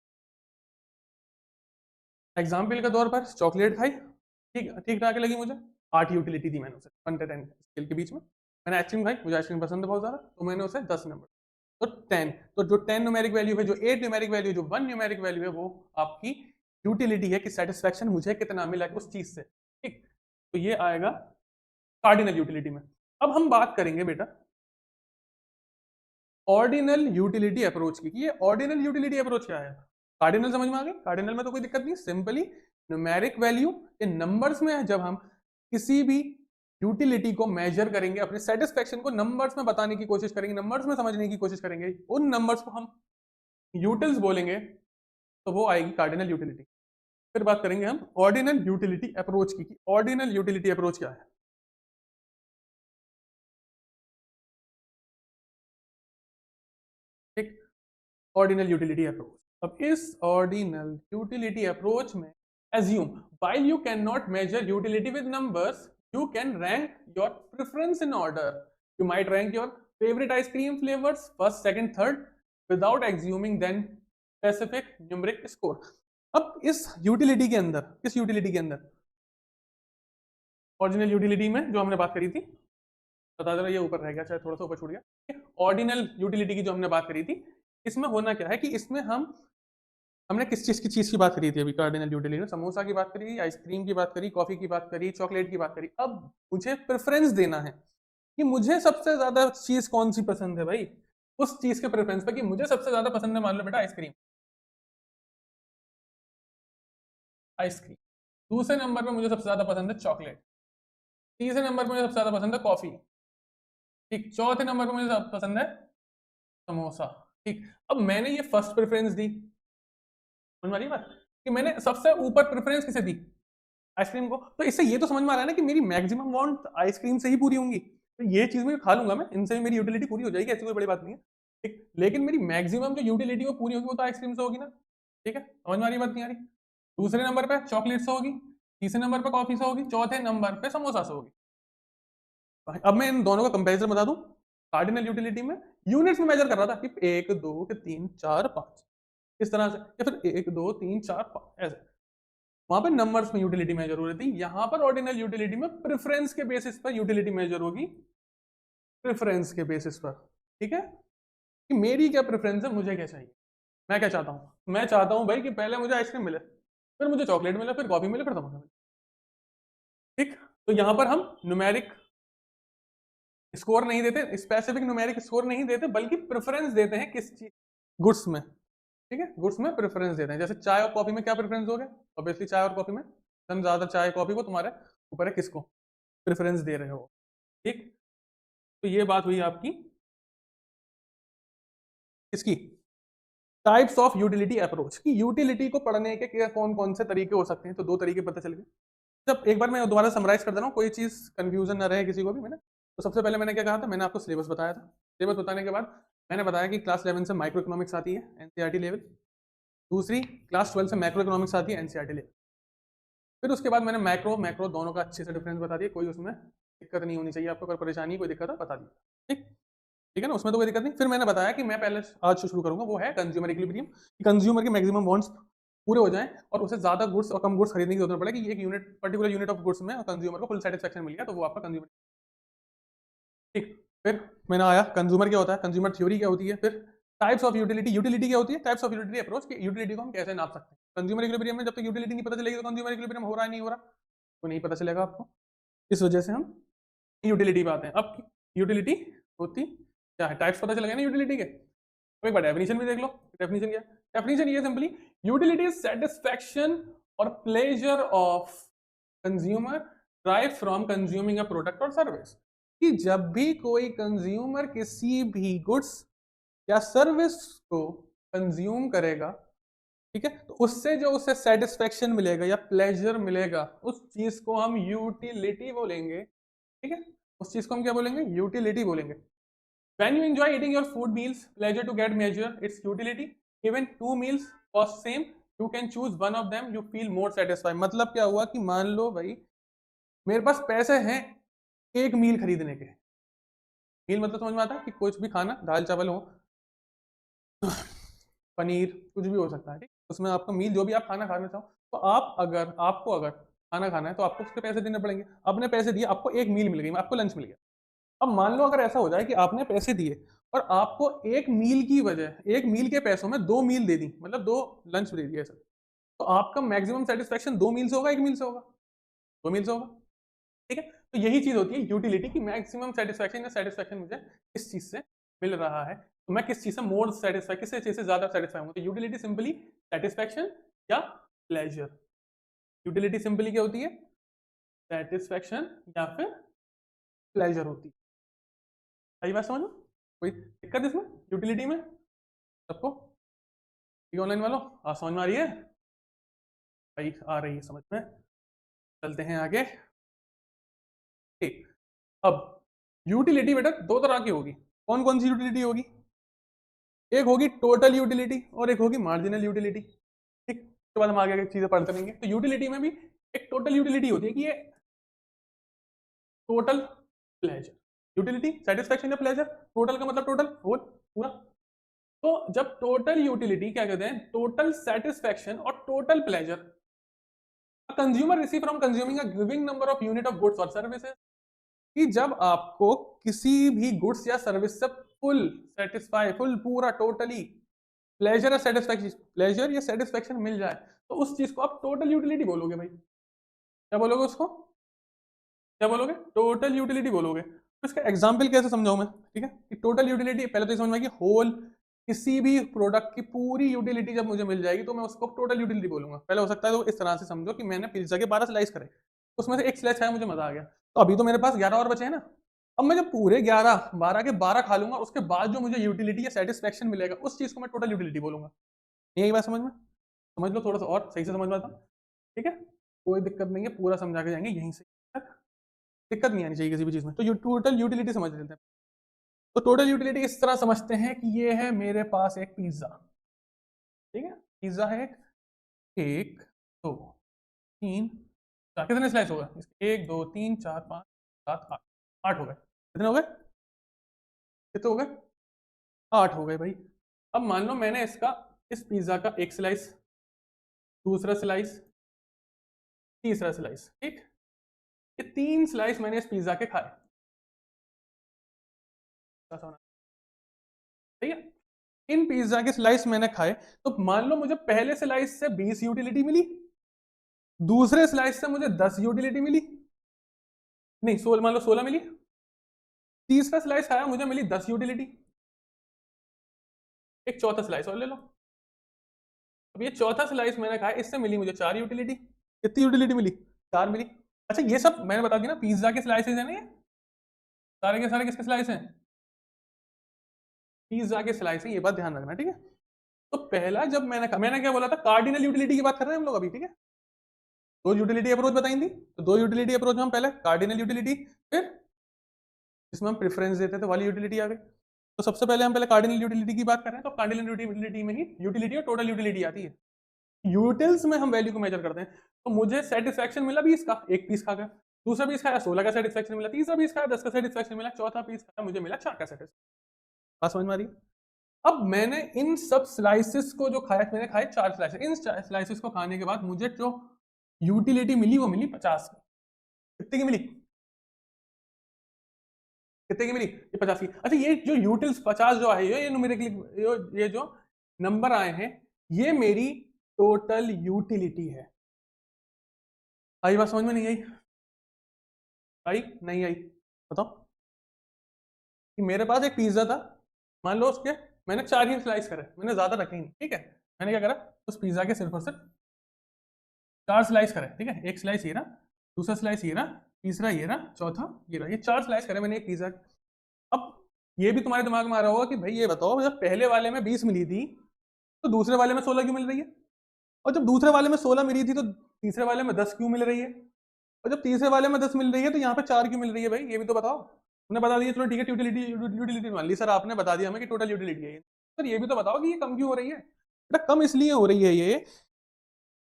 एग्जाम्पल के तौर पर चॉकलेट खाई, ठीक ठीक ठाक लगी मुझे, 8 यूटिलिटी दी मैंने उसे 1 से 10 स्केल के बीच में। मैंने आइसक्रीम खाई, मुझे आइसक्रीम पसंद है बहुत ज्यादा, तो मैंने उसे 10 नंबर। तो 10, तो जो 10 न्यूमेरिक वैल्यू है, जो 8 न्यूमेरिक वैल्यू, जो 1 न्यूमेरिक वैल्यू है, वो आपकी यूटिलिटी है कि सेटिस्फेक्शन मुझे कितना मिला उस चीज से, ठीक। तो ये आएगा कार्डिनल यूटिलिटी में। अब हम बात करेंगे बेटा ऑर्डिनल यूटिलिटी अप्रोच की। ये ऑर्डिनल यूटिलिटी अप्रोच क्या है? कार्डिनल समझ में आ गई? कार्डिनल में तो कोई दिक्कत नहीं, सिंपली न्यूमेरिक वैल्यू के नंबर्स में जब हम किसी भी यूटिलिटी को मेजर करेंगे, अपने सेटिस्फेक्शन को नंबर्स में बताने की कोशिश करेंगे, नंबर्स में समझने की कोशिश करेंगे, उन नंबर्स को हम यूटिल्स बोलेंगे, तो वो आएगी कार्डिनल यूटिलिटी। फिर बात करेंगे हम ऑर्डिनल यूटिलिटी अप्रोच की। ऑर्डिनल यूटिलिटी अप्रोच क्या है? ठीक, ऑर्डिनल यूटिलिटी अप्रोच। अब इस ऑर्डिनल यूटिलिटी अप्रोच में assume while you cannot measure utility with numbers, you can rank your preference in order. You might rank your favorite ice cream flavors first, second, third without assuming then specific numeric score. अब इस utility के अंदर, किस utility के अंदर, original utility में जो हमने बात करी थी, बता दे रहा, ये ऊपर रह गया, शायद थोड़ा सा ऊपर छूट गया। ऑर्डिनल यूटिलिटी की जो हमने बात करी थी, इसमें होना क्या है कि इसमें हमने किस चीज की बात करी थी अभी कार्डिनल यूटिलिटी में? समोसा की बात करी, आइसक्रीम की बात करी, कॉफी की बात करी, चॉकलेट की बात करी। अब मुझे प्रेफरेंस देना है कि मुझे सबसे ज्यादा चीज कौन सी पसंद है भाई, उस चीज के प्रेफरेंस पे कि मुझे सबसे ज्यादा पसंद है, मान लो बेटा आइसक्रीम, आइसक्रीम। दूसरे नंबर पे मुझे सबसे ज्यादा पसंद है चॉकलेट। तीसरे नंबर पे मुझे सबसे ज्यादा पसंद है कॉफी। ठीक, चौथे नंबर पे मुझे पसंद है समोसा। ठीक, अब मैंने ये फर्स्ट प्रेफरेंस दी, समझ में आ रही बात कि मैंने सबसे ऊपर प्रेफरेंस किसे दी? आइसक्रीम को। तो इससे ये तो समझ में आ रहा है ना कि मेरी मैक्सिमम वांट आइसक्रीम से ही पूरी होंगी, तो ये चीज मैं खा लूंगा, मैं इनसे भी मेरी यूटिलिटी पूरी हो जाएगी, ऐसी कोई बड़ी बात नहीं है। ठीक, लेकिन मेरी मैक्सिमम जो यूटिलिटी वो पूरी होगी वो तो आइसक्रीम से होगी ना। ठीक है, समझ में आ रही बात नहीं आ रही? दूसरे नंबर पे चॉकलेट से होगी, तीसरे नंबर पे कॉफी से होगी, चौथे नंबर पे समोसा से होगी। अब मैं इन दोनों का कंपैरिजन बता दूं। कार्डिनल यूटिलिटी में यूनिट्स में मेजर कर रहा था कि 1 2 3 4 5 इस तरह से, या फिर 1 2 3 4 5 ऐसे, वहां पे नंबर्स में यूटिलिटी मेजर हो रही थी। यहां पर ऑर्डिनल यूटिलिटी में प्रेफरेंस के बेसिस पर यूटिलिटी मेजर होगी, प्रेफरेंस के बेसिस पर। ठीक है, कि मेरी क्या प्रेफरेंस है, मुझे क्या चाहिए, मैं क्या चाहता हूं। मैं चाहता हूं भाई कि पहले मुझे आइसक्रीम मिले, फिर मुझे चॉकलेट मिले, फिर कॉफी मिले, फिर समोसा मिले। ठीक, तो यहां पर हम न्यूमेरिक स्कोर नहीं देते, स्पेसिफिक न्यूमेरिक स्कोर नहीं देते, बल्कि प्रेफरेंस देते हैं किस चीज, गुड्स में। ठीक है, गुड्स में प्रेफरेंस देते हैं। जैसे चाय और कॉफी में क्या प्रेफरेंस हो गया? ऑब्वियसली चाय और कॉफी में हम ज्यादा चाय कॉफी को तुम्हारे ऊपर है, किसको प्रेफरेंस दे रहे हो। ठीक, तो ये बात हुई आपकी इसकी टाइप्स ऑफ यूटिलिटी अप्रोच की। यूटिलिटी को पढ़ने के कौन कौन से तरीके हो सकते हैं, तो दो तरीके पता चल गए। जब एक बार मैं दोबारा समराइज कर दे रहा हूँ, कोई चीज कंफ्यूजन ना रहे किसी को भी। मैंने तो सबसे पहले मैंने क्या कहा था, मैंने आपको सिलेबस बताया था। सिलेबस बताने के बाद मैंने बताया कि क्लास 11 से माइक्रो इकोनॉमिक्स आती है एनसीईआरटी लेवल, दूसरी क्लास 12 से मैक्रो इकोनॉमिक्स आती है एनसीईआरटी लेवल। फिर उसके बाद मैंने मैक्रो मैक्रो दोनों का अच्छे से डिफरेंस बता दिया, कोई उसमें दिक्कत नहीं होनी चाहिए आपको, अगर परेशानी कोई दिक्कत है बता दी। ठीक, ठीक है ना, उसमें तो कोई दिक्कत नहीं। फिर मैंने बताया कि मैं पहले आज से शुरू करूंगा, वो है कंज्यूमर इक्विलिब्रियम, कि कंज्यूमर के मैक्सिमम वांट्स पूरे हो जाएं और उसे ज्यादा गुड्स और कम गुड्स खरीदने की जरूरत पड़े, कि एक unit particular unit of goods में कंज्यूमर को फुल सेटिस्फेक्शन मिल गया, तो वो आपका कंज्यूमर। ठीक, फिर मैंने आया कंज्यूमर क्या होता है, कंज्यूमर थ्योरी क्या होती है, फिर टाइप्स ऑफ यूटिलिटी, यूटिलिटी क्या होती है, टाइप्स ऑफ यूटिलिटी अप्रोच, की यूटिलिटी को हम कैसे नाप सकते हैं। कंज्यूमर इक्विलिब्रियम में जब तक यूटिलिटी नहीं पता चलेगी तो कंज्यूमर इक्विलिब्रियम हो रहा है नहीं हो रहा, तो नहीं पता चलेगा आपको। इस वजह से हम यूटिलिटी पे आते हैं। अब यूटिलिटी होती क्या है, टाइप्स पता चल गए ना यूटिलिटी के। अब एक बार डेफिनेशन भी देख लो। डेफिनेशन क्या है? डेफिनेशन ये सिंपली, यूटिलिटी इज सेटिस्फैक्शन और pleasure of consumer drive from consuming a product और सर्विस। कि जब भी कोई कंज्यूमर किसी भी गुड्स या सर्विस को कंज्यूम करेगा, ठीक है, तो उससे जो उसे सेटिस्फेक्शन मिलेगा या प्लेजर मिलेगा, उस चीज को हम यूटिलिटी बोलेंगे। ठीक है, उस चीज को हम क्या बोलेंगे? यूटिलिटी बोलेंगे। When you enjoy eating your food meals, pleasure to get measure its utility. Even two meals cost same, you can choose one of them, you feel more satisfied. मतलब क्या हुआ कि मान लो भाई मेरे पास पैसे हैं एक मील खरीदने के। मील मतलब समझ में आता है कि कुछ भी खाना, दाल चावल हो, पनीर, कुछ भी हो सकता है। ठीक, उसमें आपका मील जो भी आप खाना खाना चाहो, तो आपको अगर खाना खाना है तो आपको उसके पैसे देने पड़ेंगे। आपने पैसे दिए, आपको एक मील मिल गई, आपको लंच मिल गया। अब मान लो अगर ऐसा हो जाए कि आपने पैसे दिए और आपको एक मील की वजह, एक मील के पैसों में 2 मील दे दी, मतलब 2 लंच दे दिया सर, तो आपका मैक्सिमम सेटिस्फेक्शन 2 मील से होगा, 1 मील से होगा? 2 मील से होगा, ठीक है? तो यही चीज होती है यूटिलिटी की, मैक्सिमम सेटिस्फेक्शन या सेटिस्फेक्शन मुझे किस चीज से मिल रहा है, तो मैं किस चीज से मोर सेटिस्फाई, किस चीज से ज्यादा सेटिस्फाई हूं। तो यूटिलिटी सिंपली सेटिस्फेक्शन या प्लेजर। यूटिलिटी सिंपली क्या होती है? सेटिस्फेक्शन या फिर प्लेजर होती है। सही बात समझ लो, कोई दिक्कत इसमें यूटिलिटी में सबको? ठीक है ऑनलाइन वालों, समझ में आ रही है भाई? आ रही है समझ में? चलते हैं आगे। ठीक, अब यूटिलिटी बेटा दो तरह की होगी। कौन कौन सी यूटिलिटी होगी? एक होगी टोटल यूटिलिटी और एक होगी मार्जिनल यूटिलिटी। ठीक, उसके बाद हम आगे चीजें पढ़ते रहेंगे। तो यूटिलिटी में भी एक टोटल यूटिलिटी होती है कि ये टोटल प्लेजर, यूटिलिटी सेटिस्फेक्शन या प्लेजर, टोटल का मतलब टोटल होल पूरा। तो जब टोटल यूटिलिटी क्या कहते हैं, टोटल सेटिस्फेक्शन और total pleasure, consumer receive from consuming a giving number of unit of goods और सर्विसेज, कि जब आपको किसी भी गुड्स या सर्विस से फुल सेटिस्फाई, फुल पूरा टोटली प्लेजर या सेटिस्फेक्शन, प्लेजर या सेटिस्फेक्शन मिल जाए, तो उस चीज को आप टोटल यूटिलिटी बोलोगे भाई। क्या बोलोगे उसको? क्या बोलोगे? टोटल यूटिलिटी बोलोगे। तो इसका एग्जांपल कैसे समझाऊं मैं? ठीक है, कि टोटल यूटिलिटी पहले तो समझ में आएगी, होल किसी भी प्रोडक्ट की पूरी यूटिलिटी जब मुझे मिल जाएगी तो मैं उसको टोटल यूटिलिटी बोलूंगा। पहले हो सकता है तो इस तरह से समझो कि मैंने पिज्जा के 12 स्लाइस करे, उसमें से एक स्लाइस खाया, मुझे मजा आ गया, तो अभी तो मेरे पास 11 और बचे हैं ना। अब मैं जब पूरे 11 12 के 12 खा लूंगा, उसके बाद जो मुझे यूटिलिटी या सेटिस्फेक्शन मिलेगा उस चीज को मैं टोटल यूटिलिटी बोलूंगा। यही बात समझ में? समझ लो थोड़ा सा और सही से समझ में आता। ठीक है, कोई दिक्कत नहीं है, पूरा समझा के जाएंगे यहीं से तक, दिक्कत नहीं आनी चाहिए किसी भी चीज में। तो टोटल यूटिलिटी समझ लेते हैं। तो टोटल यूटिलिटी इस तरह समझते हैं कि ये है मेरे पास एक पिज्जा, ठीक है, पिज्जा है एक, एक दो तीन चार, कितने स्लाइस हो गए इसके? 1 2 3 4 5 7 8, 8 हो गए। कितने हो गए? कितने हो गए? 8 हो गए भाई। अब मान लो मैंने इसका, इस पिज्जा का एक स्लाइस, दूसरा स्लाइस, तीसरा स्लाइस, ठीक, ये 3 स्लाइस मैंने इस पिज्जा के खाए, ठीक है, इन पिज्जा के स्लाइस मैंने खाए, तो मान लो मुझे पहले स्लाइस से 20 यूटिलिटी मिली, दूसरे स्लाइस से मुझे 10 यूटिलिटी मिली, नहीं 16, मान लो 16 मिली, तीसरा स्लाइस खाया मुझे मिली 10 यूटिलिटी, एक चौथा स्लाइस और ले लो। अब ये चौथा स्लाइस मैंने खाया, इससे मिली मुझे 4 यूटिलिटी। कितनी यूटिलिटी मिली? 4 मिली। अच्छा ये सब मैंने बता दिया ना, पिज्जा के स्लाइसेस है ना, ये सारे के सारे किसके स्लाइस हैं? पिज्जा के स्लाइस है, ये बात ध्यान रखना, ठीक है। तो पहला जब मैंने क्या बोला था, कार्डिनल यूटिलिटी की बात कर रहे हैं हम लोग अभी, ठीक है। दो यूटिलिटी अप्रोच बताई थी, तो दो यूटिलिटी अप्रोच में हम पहले कार्डिनल यूटिलिटी, फिर जिसमें हम प्रेफरेंस देते थे वाली यूटिलिटी आ गई। तो सबसे पहले हम पहले कार्डिनल यूटिलिटी की बात कर रहे हैं, तो कार्डिनल यूटिलिटी में ही यूटिलिटी और टोटल यूटिलिटी आती है। यूटिल्स में हम वैल्यू को मेजर करते हैं। तो मुझे सेटिस्फेक्शन मिला 20 का, एक पीस खा गया, दूसरा पीस खाया 16 का सेटिस्फेक्शन मिला, तीसरा पीस खाया 10 का सेटिस्फेक्शन मिला, चौथा पीस खाया मुझे मिला 4 का सेटिस्फेक्शन। बात समझ में आ रही है? अब मैंने इन सब स्लाइसेस को जो खाया, मैंने खाए 4 स्लाइसेस, इन स्लाइसेस को खाने के बाद मुझे जो यूटिलिटी मिली वो मिली 50 की। कितने की मिली? कितने की मिली? ये 50 की। अच्छा ये जो यूटिल्स 50 जो आए, ये न्यूमेरिकली ये जो नंबर आए हैं, ये मेरी टोटल यूटिलिटी है। आई बात समझ में? नहीं आई? आई नहीं आई? बताओ। कि मेरे पास एक पिज्जा था, मान लो उसके मैंने 4 ही स्लाइस करे, मैंने ज्यादा रखे नहीं, ठीक है। मैंने क्या करा, उस पिज्जा के सिर्फ और सिर्फ 4 स्लाइस करे, ठीक है। एक स्लाइस ये रहा, दूसरा स्लाइस ये रहा, तीसरा ये रहा, चौथा ये रहा, ये 4 स्लाइस करे मैंने एक पिज्जा। अब ये भी तुम्हारे दिमाग में आ रहा होगा कि भाई ये बताओ, जब पहले वाले में 20 मिली थी तो दूसरे वाले में 16 क्यों मिल रही है? और जब दूसरे वाले में 16 मिली थी तो तीसरे वाले में 10 क्यों मिल रही है? और जब तीसरे वाले में 10 मिल रही है तो यहाँ पे 4 क्यों मिल रही है भाई? ये भी तो बताओ। तुमने बता दिया, चलो ठीक है, यूटिलिटी यूटिलिटी मान ली सर, आपने बता दिया हमें कि टोटल यूटिलिटी है, सर ये भी तो बताओ कि ये कम क्यों हो रही है? बेटा कम इसलिए हो रही है ये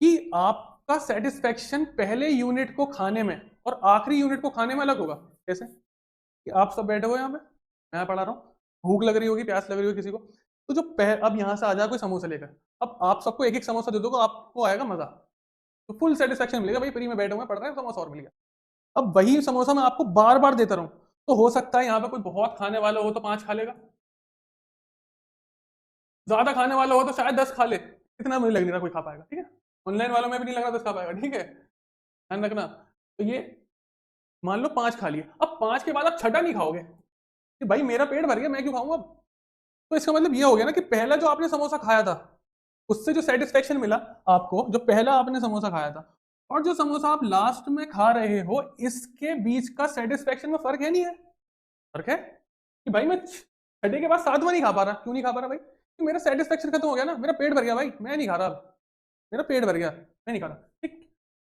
कि आपका सेटिस्फेक्शन पहले यूनिट को खाने में और आखिरी यूनिट को खाने में अलग होगा। कैसे? कि आप सब बैठे हो यहाँ पे, मैं पढ़ा रहा हूँ, भूख लग रही होगी, प्यास लग रही होगी किसी को, तो जो अब यहाँ से आ जाए कोई समोसा लेकर, अब आप सबको एक एक समोसा दे दोगे, आपको आएगा मजा, तो फुल सेटिस्फेक्शन मिलेगा, भाई फ्री में बैठे हुए पढ़ रहे हैं, समोसा और मिल गया। अब वही समोसा मैं आपको बार बार देता रहूं, तो हो सकता है यहाँ पे कोई बहुत खाने वाला हो तो 5 खा लेगा, ज्यादा खाने वाला हो तो शायद 10 खा ले, इतना मुझे लग नहीं रहा कोई खा पाएगा, ठीक है। ऑनलाइन वालों में भी नहीं लग रहा 10 खा पाएगा, ठीक है, ध्यान रखना। तो ये मान लो 5 खा लिए, अब 5 के बाद आप छठा नहीं खाओगे कि भाई मेरा पेट भर गया मैं क्यों खाऊंगा अब। तो इसका मतलब ये हो गया ना कि पहला जो आपने समोसा खाया था उससे जो सेटिस्फेक्शन मिला आपको, जो पहला आपने समोसा खाया था और जो समोसा आप लास्ट में खा रहे हो, इसके बीच का सेटिस्फेक्शन में फर्क है नहीं है? फर्क है कि भाई मैं छठे के बाद सातवां नहीं खा पा रहा, क्यों नहीं खा पा रहा भाई? कि मेरा सेटिस्फेक्शन खत्म हो गया ना, मेरा पेट भर गया भाई, मैं नहीं खा रहा अब, मेरा पेट भर गया, मैं नहीं खा रहा, ठीक।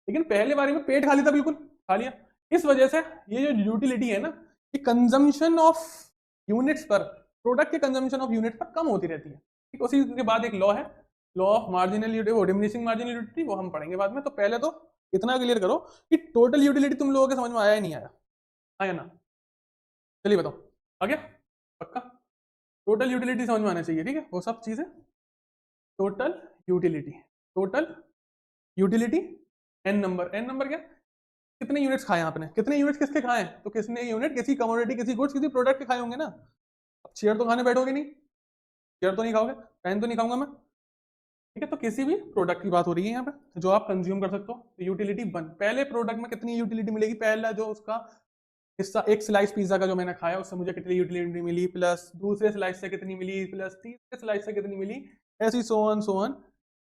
लेकिन पहले बारी में पेट खाली था, बिल्कुल खा लिया। इस वजह से ये जो यूटिलिटी है ना, कि कंजम्पशन ऑफ यूनिट्स पर, प्रोडक्ट के कंजम्पशन ऑफ यूनिट पर कम होती रहती है, ठीक। उसी के बाद एक लॉ है, लॉ ऑफ मार्जिनल यूटिलिटी, वो डिमिनिशिंग मार्जिनल यूटिलिटी, वो हम पढ़ेंगे बाद में। तो पहले तो इतना क्लियर करो कि टोटल यूटिलिटी तुम लोगों के समझ में आया या नहीं आया, आया ना? चलिए बताओ, आ गया पक्का? टोटल यूटिलिटी समझ में आना चाहिए, ठीक है, वो सब चीजें। Total utility, total utility, N number, N number क्या, कितने यूनिट्स खाए आपने, कितने यूनिट्स किसके खाए, तो किसने यूनिट किसी कमोडिटी, किसी गुड्स, किसी प्रोडक्ट के खाए होंगे ना। अब शेयर तो खाने बैठोगे नहीं, शेयर तो नहीं खाओगे, पेन तो नहीं खाऊंगा मैं, ठीक है। तो किसी भी प्रोडक्ट की बात हो रही है यहाँ पे जो आप कंज्यूम कर सकते हो। तो यूटिलिटी 1, पहले प्रोडक्ट में कितनी यूटिलिटी मिलेगी, पहला जो उसका हिस्सा, एक स्लाइस पिज्जा का जो मैंने खाया उससे मुझे कितनी यूटिलिटी मिली, प्लस दूसरे स्लाइस से कितनी मिली, प्लस तीसरे स्लाइस से कितनी मिली, ऐसी सो ऑन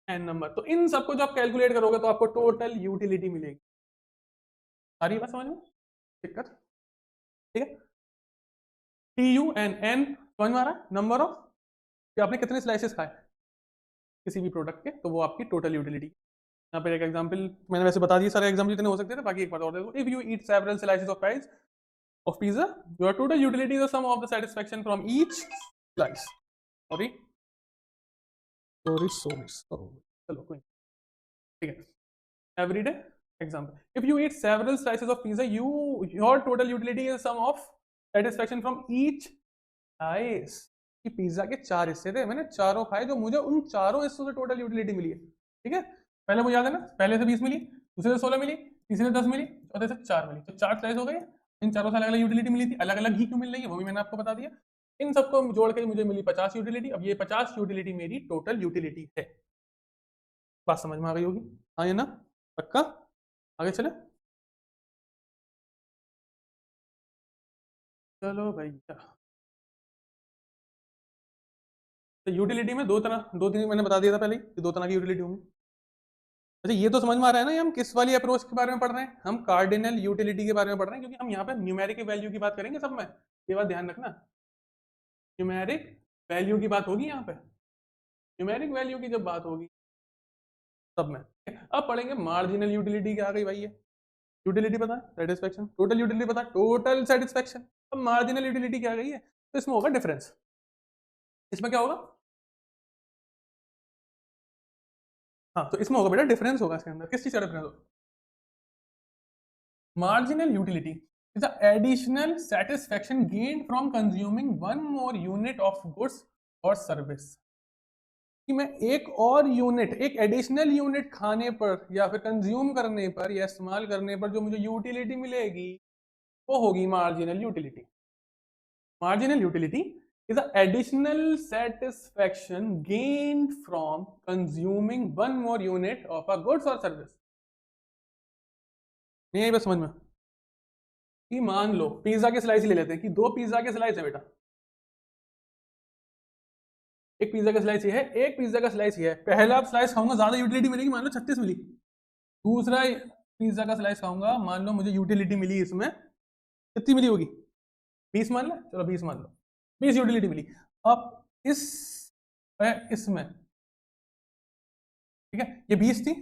एन नंबर। तो इन सबको जो आप कैलकुलेट करोगे तो आपको टोटल यूटिलिटी मिलेगी। आ रही है बात समझ में, दिक्कत, ठीक है। टी यू एन, एन समझ में आ रहा है, नंबर ऑफ कि आपने कितने स्लाइसेस खाए किसी भी प्रोडक्ट के, तो वो आपकी टोटल यूटिलिटी। यहाँ पर एक एग्जांपल मैंने वैसे बता दिया, सारे एग्जांपल जितने हो सकते थे, बाकी एक बात और देखो, if you eat several slices of fries of pizza, your total utility is the sum of the satisfaction from each slice. Sorry, चलो कोई, ठीक है। Everyday example, if you eat several slices of pizza, your total utility is sum of satisfaction from each slice. कि pizza के 4 हिस्से थे, मैंने चारों खाए, जो मुझे उन चारों हिस्सों से टोटल यूटिलिटी मिली है, ठीक है। पहले वो याद है ना, पहले से 20 मिली, दूसरे से 16 मिली, तीसरे से 10 मिली, चौथे से 4 मिली, तो 4 स्लाइस हो गए। इन चारों से अलग अलग यूटिलिटी मिली थी, अलग अलग ही क्यों मिल रही है वो भी मैंने आपको बता दिया। इन सबको जोड़ के मुझे मिली 50 यूटिलिटी। अब ये 50 यूटिलिटी मेरी टोटल यूटिलिटी है। बात समझ में आ गई होगी, हाँ या ना, पक्का? आगे चले, चलो भैया। तो यूटिलिटी में दो तीन मैंने बता दिया था पहले ही, 2 तरह की यूटिलिटी होंगी। अच्छा ये तो समझ में आ रहा है ना, ये हम किस वाली अप्रोच के बारे में पढ़ रहे हैं, हम कार्डिनल यूटिलिटी के बारे में पढ़ रहे हैं, क्योंकि हम यहाँ पे न्यूमेरिक वैल्यू की बात करेंगे सब में, ये बात ध्यान रखना, न्यूमेरिक वैल्यू की बात होगी यहाँ पे, न्यूमेरिक वैल्यू की जब बात होगी सब में। अब पढ़ेंगे मार्जिनल यूटिलिटी, क्या आ गई भाई, ये यूटिलिटी पता है, सेटिस्फेक्शन, टोटल यूटिलिटी पता है, टोटल सेटिस्फेक्शन। अब मार्जिनल यूटिलिटी क्या आ गई है, तो इसमें होगा डिफरेंस, इसमें क्या होगा, हाँ तो इसमें होगा बेटा डिफरेंस होगा, इसके अंदर किस चीज का डिफरेंस होगा, marginal utility is the additional satisfaction gained from consuming one more unit of goods or service। कि मैं एक और यूनिट, एक एडिशनल यूनिट खाने पर या फिर कंज्यूम करने पर या इस्तेमाल करने पर जो मुझे यूटिलिटी मिलेगी वो होगी marginal utility. Marginal utility is the additional satisfaction gained from consuming one more unit of a goods or service। नहीं आई बस समझ में, कि मान लो पिज्जा के स्लाइस ले लेते हैं, कि 2 पिज्जा के स्लाइस है बेटा, एक पिज्जा का स्लाइस ये है, एक पिज्जा का स्लाइस ये है। पहला स्लाइस खाऊंगा ज्यादा यूटिलिटी मिलेगी, मान लो 36 मिली। दूसरा पिज्जा का स्लाइस खाऊंगा, मान लो मुझे यूटिलिटी मिली इसमें कितनी मिली होगी, 20 मान लो, चलो 20 मान लो, 20 यूटिलिटी मिली। अब इस इसमें, ठीक है, ये 20 थी,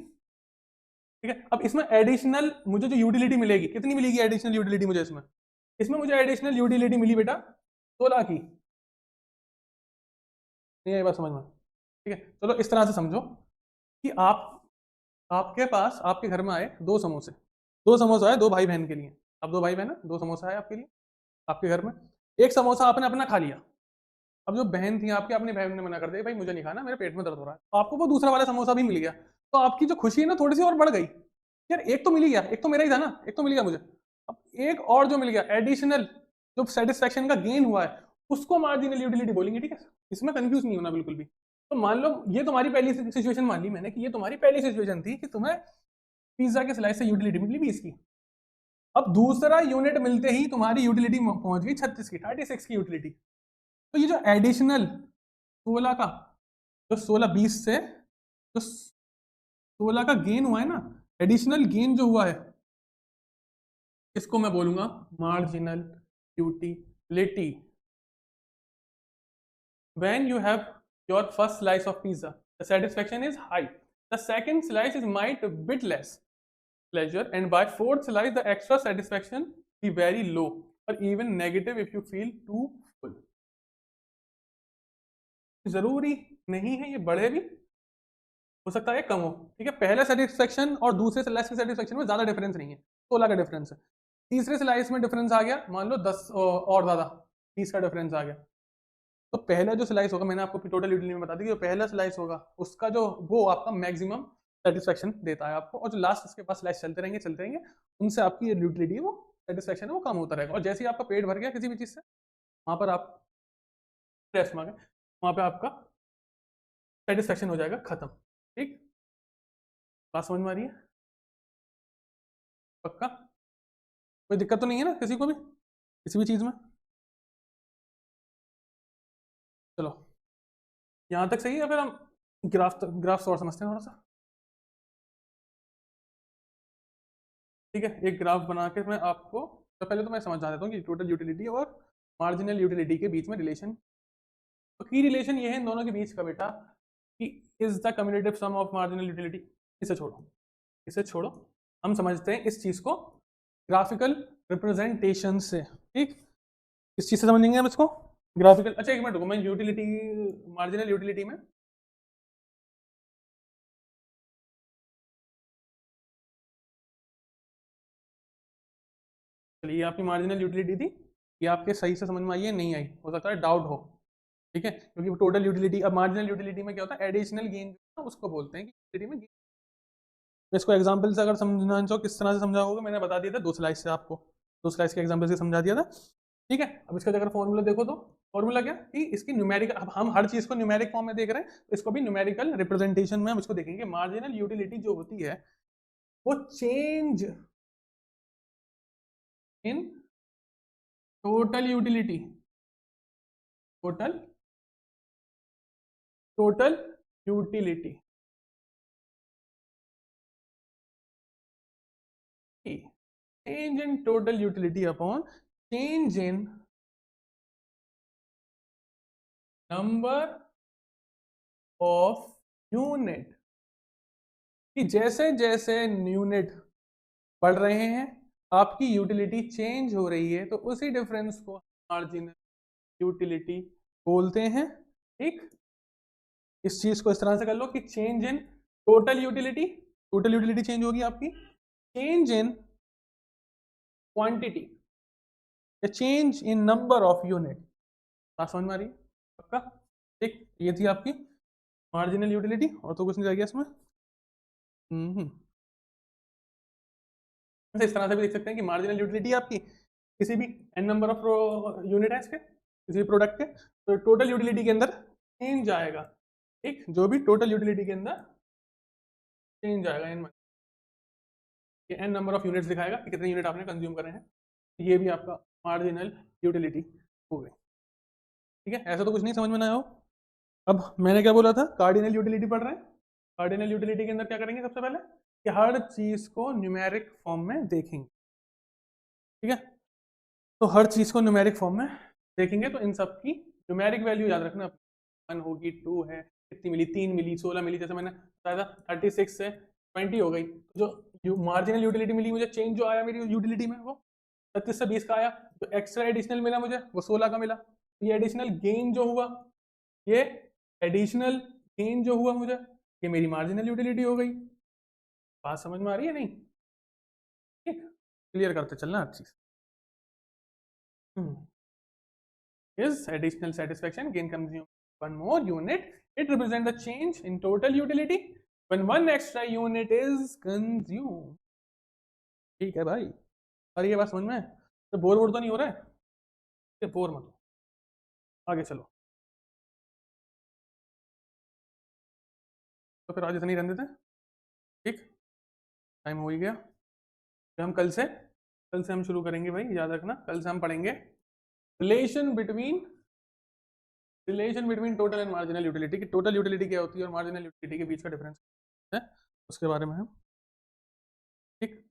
ठीक है। अब इसमें एडिशनल मुझे जो यूटिलिटी मिलेगी, कितनी मिलेगी एडिशनल यूटिलिटी मुझे इसमें, इसमें मुझे एडिशनल यूटिलिटी मिली बेटा 16 की। नहीं आई बात समझ में, ठीक है। चलो इस तरह से समझो कि आपके पास, आपके घर में आए 2 समोसे, 2 समोसा आए 2 भाई बहन के लिए, अब 2 भाई बहन है, 2 समोसा आए आपके लिए, आपके घर में। एक समोसा आपने अपना खा लिया, अब जो बहन थी आपकी, अपनी बहन ने मना कर दिया भाई मुझे नहीं खाना, मेरे पेट में दर्द हो रहा है, तो आपको वो दूसरा वाला समोसा भी मिल गया, तो आपकी जो खुशी है ना थोड़ी सी और बढ़ गई, यार एक तो मिल गया, एक तो मेरा ही था ना, एक तो मिल गया मुझे, अब एक और जो मिल गया एडिशनल, जो सेटिस्फेक्शन का गेन हुआ है, उसको मार्जिनल यूटिलिटी बोलेंगे, ठीक है। इसमें कंफ्यूज नहीं होना बिल्कुल भी, तो मान लो ये तुम्हारी पहली सिचुएशन मान ली मैंने कि ये तुम्हारी पहली सिचुएशन थी कि तुम्हें पिज्जा के स्लाइस से यूटिलिटी मिली 20 की। अब दूसरा यूनिट मिलते ही तुम्हारी यूटिलिटी पहुंच गई 36 की, 36 की यूटिलिटी। तो ये जो एडिशनल 16 का, जो 16-20 से जो 16 का गेन हुआ है ना, एडिशनल गेन जो हुआ है, इसको मैं बोलूंगा marginal utility. When you have your first slice of pizza, the satisfaction is high. The second slice is might a bit less pleasure, and by fourth slice, the extra satisfaction be very low or even negative if you feel too full. जरूरी नहीं है ये बढ़े भी, हो सकता है कम हो। ठीक है, पहले सेटिस्फेक्शन और दूसरे स्लाइस की सेटिस्फेक्शन में ज्यादा डिफरेंस नहीं है, 16 का डिफरेंस है। तीसरे स्लाइस में डिफरेंस आ गया, मान लो 10 और ज्यादा, 30 का डिफरेंस आ गया। तो पहला जो स्लाइस होगा, मैंने आपको टोटल यूटिलिटी में बता दी कि जो पहला स्लाइस होगा उसका जो वो आपका मैक्सिमम सेटिस्फेक्शन देता है आपको, और जो लास्ट उसके पास स्लाइस चलते रहेंगे उनसे आपकी यूटिलिटी वो सेटिस्फेक्शन है वो कम होता रहेगा। और जैसे ही आपका पेट भर गया किसी भी चीज से, वहां पर आप रेस्ट मांगे, वहां पे आपका सेटिस्फेक्शन हो जाएगा खत्म। ठीक, बात समझ में आ रही है? पक्का? कोई दिक्कत तो नहीं है ना किसी को भी किसी भी चीज में? चलो, यहां तक सही है। फिर हम ग्राफ और समझते हैं थोड़ा सा। ठीक है, एक ग्राफ बना के मैं आपको, तो पहले तो मैं समझा देता हूँ कि टोटल यूटिलिटी और मार्जिनल यूटिलिटी के बीच में रिलेशन। तो की रिलेशन ये है इन दोनों के बीच का बेटा कि is the cumulative sum of marginal utility. इसे छोड़ो, इसे छोड़ो, हम समझते हैं इस चीज को ग्राफिकल रिप्रेजेंटेशन से। ठीक, इस चीज से समझेंगे हम इसको ग्राफिकल। अच्छा एक मिनट रुको, मैं यूटिलिटी, मार्जिनल यूटिलिटी में चलिए, ये आपकी मार्जिनल यूटिलिटी थी, ये आपके सही से समझ में आई है नहीं आई, हो सकता है डाउट हो। ठीक है, क्योंकि टोटल यूटिलिटी, अब मार्जिनल यूटिलिटी में क्या होता है, एडिशनल गेन उसको बोलते हैं कि यूटिलिटी में इसको एग्जांपल से अगर समझना चाहो किस तरह से समझा होगा, मैंने बता दिया था 2 स्लाइस से आपको, 2 स्लाइस के एग्जांपल से समझा दिया था। ठीक है, अब इसका अगर फॉर्मूला देखो तो फॉर्मूला क्या कि इसकी न्यूमेरिकल, अब हम हर चीज को न्यूमेरिक फॉर्म में देख रहे हैं तो इसको भी न्यूमेरिकल रिप्रेजेंटेशन में हम इसको देखेंगे। मार्जिनल यूटिलिटी जो होती है वो change in total utility, total total utility, change in total utility upon change in number of unit। कि जैसे जैसे यूनिट बढ़ रहे हैं आपकी यूटिलिटी चेंज हो रही है, तो उसी डिफरेंस को मार्जिनल यूटिलिटी बोलते हैं। ठीक, इस चीज को इस तरह से कर लो कि change in total utility, total utility change होगी आपकी, चेंज इन क्वांटिटी या change in number of unit. बात समझ में आ रही है? पक्का? ठीक, ये थी आपकी मार्जिनल यूटिलिटी, और तो कुछ नहीं रह गया इसमें। इस तरह से भी देख सकते हैं कि मार्जिनल यूटिलिटी आपकी किसी भी n नंबर ऑफ यूनिट है इसके, किसी भी प्रोडक्ट के, तो टोटल यूटिलिटी के अंदर चेंज आएगा। ठीक, जो भी टोटल यूटिलिटी के अंदर चेंज आएगा n, ये n नंबर ऑफ यूनिट्स दिखाएगा कि कितने यूनिट आपने कंज्यूम करे हैं। ये भी आपका मार्जिनल यूटिलिटी हो गई। ठीक है, ऐसा तो कुछ नहीं समझ में ना आया हो। अब मैंने क्या बोला था, कार्डिनल यूटिलिटी पढ़ रहे हैं। कार्डिनल यूटिलिटी के अंदर क्या करेंगे सबसे पहले कि हर चीज को न्यूमेरिक फॉर्म में देखेंगे। ठीक है, तो हर चीज को न्यूमेरिक फॉर्म में देखेंगे, तो इन सब की न्यूमेरिक वैल्यू याद रखना, 1 होगी, 2 है, कितनी मिली, 3 मिली, 16 मिली, जैसे मैंने बताया था 36 से 20 हो गई। जो मार्जिनल यूटिलिटी मिली मुझे, चेंज जो आया मेरी यूटिलिटी में वो 36 से 20 का आया। जो एक्स्ट्रा एडिशनल मिला मुझे वो 16 का मिला। ये एडिशनल गेन जो हुआ, ये एडिशनल गेन जो हुआ मुझे, ये मेरी मार्जिनल यूटिलिटी हो गई। बात समझ में आ रही है नहीं? ठीक, क्लियर करते चलना हर चीज। Is additional satisfaction gain consume one more unit, it represents the change in total utility when one extra unit is consumed। ठीक है भाई, और ये बात समझ में, तो बोर तो नहीं हो रहा है, बोर मत हो, आगे चलो। तो फिर आज इतनी ही रहने देते हैं, ठीक, टाइम हो ही गया। फिर हम कल से हम शुरू करेंगे भाई, याद रखना, कल से हम पढ़ेंगे relation between total and marginal utility की, टोटल यूटिलिटी क्या होती है और मार्जिनल यूटिलिटी के बीच का डिफरेंस है, उसके बारे में हम, ठीक।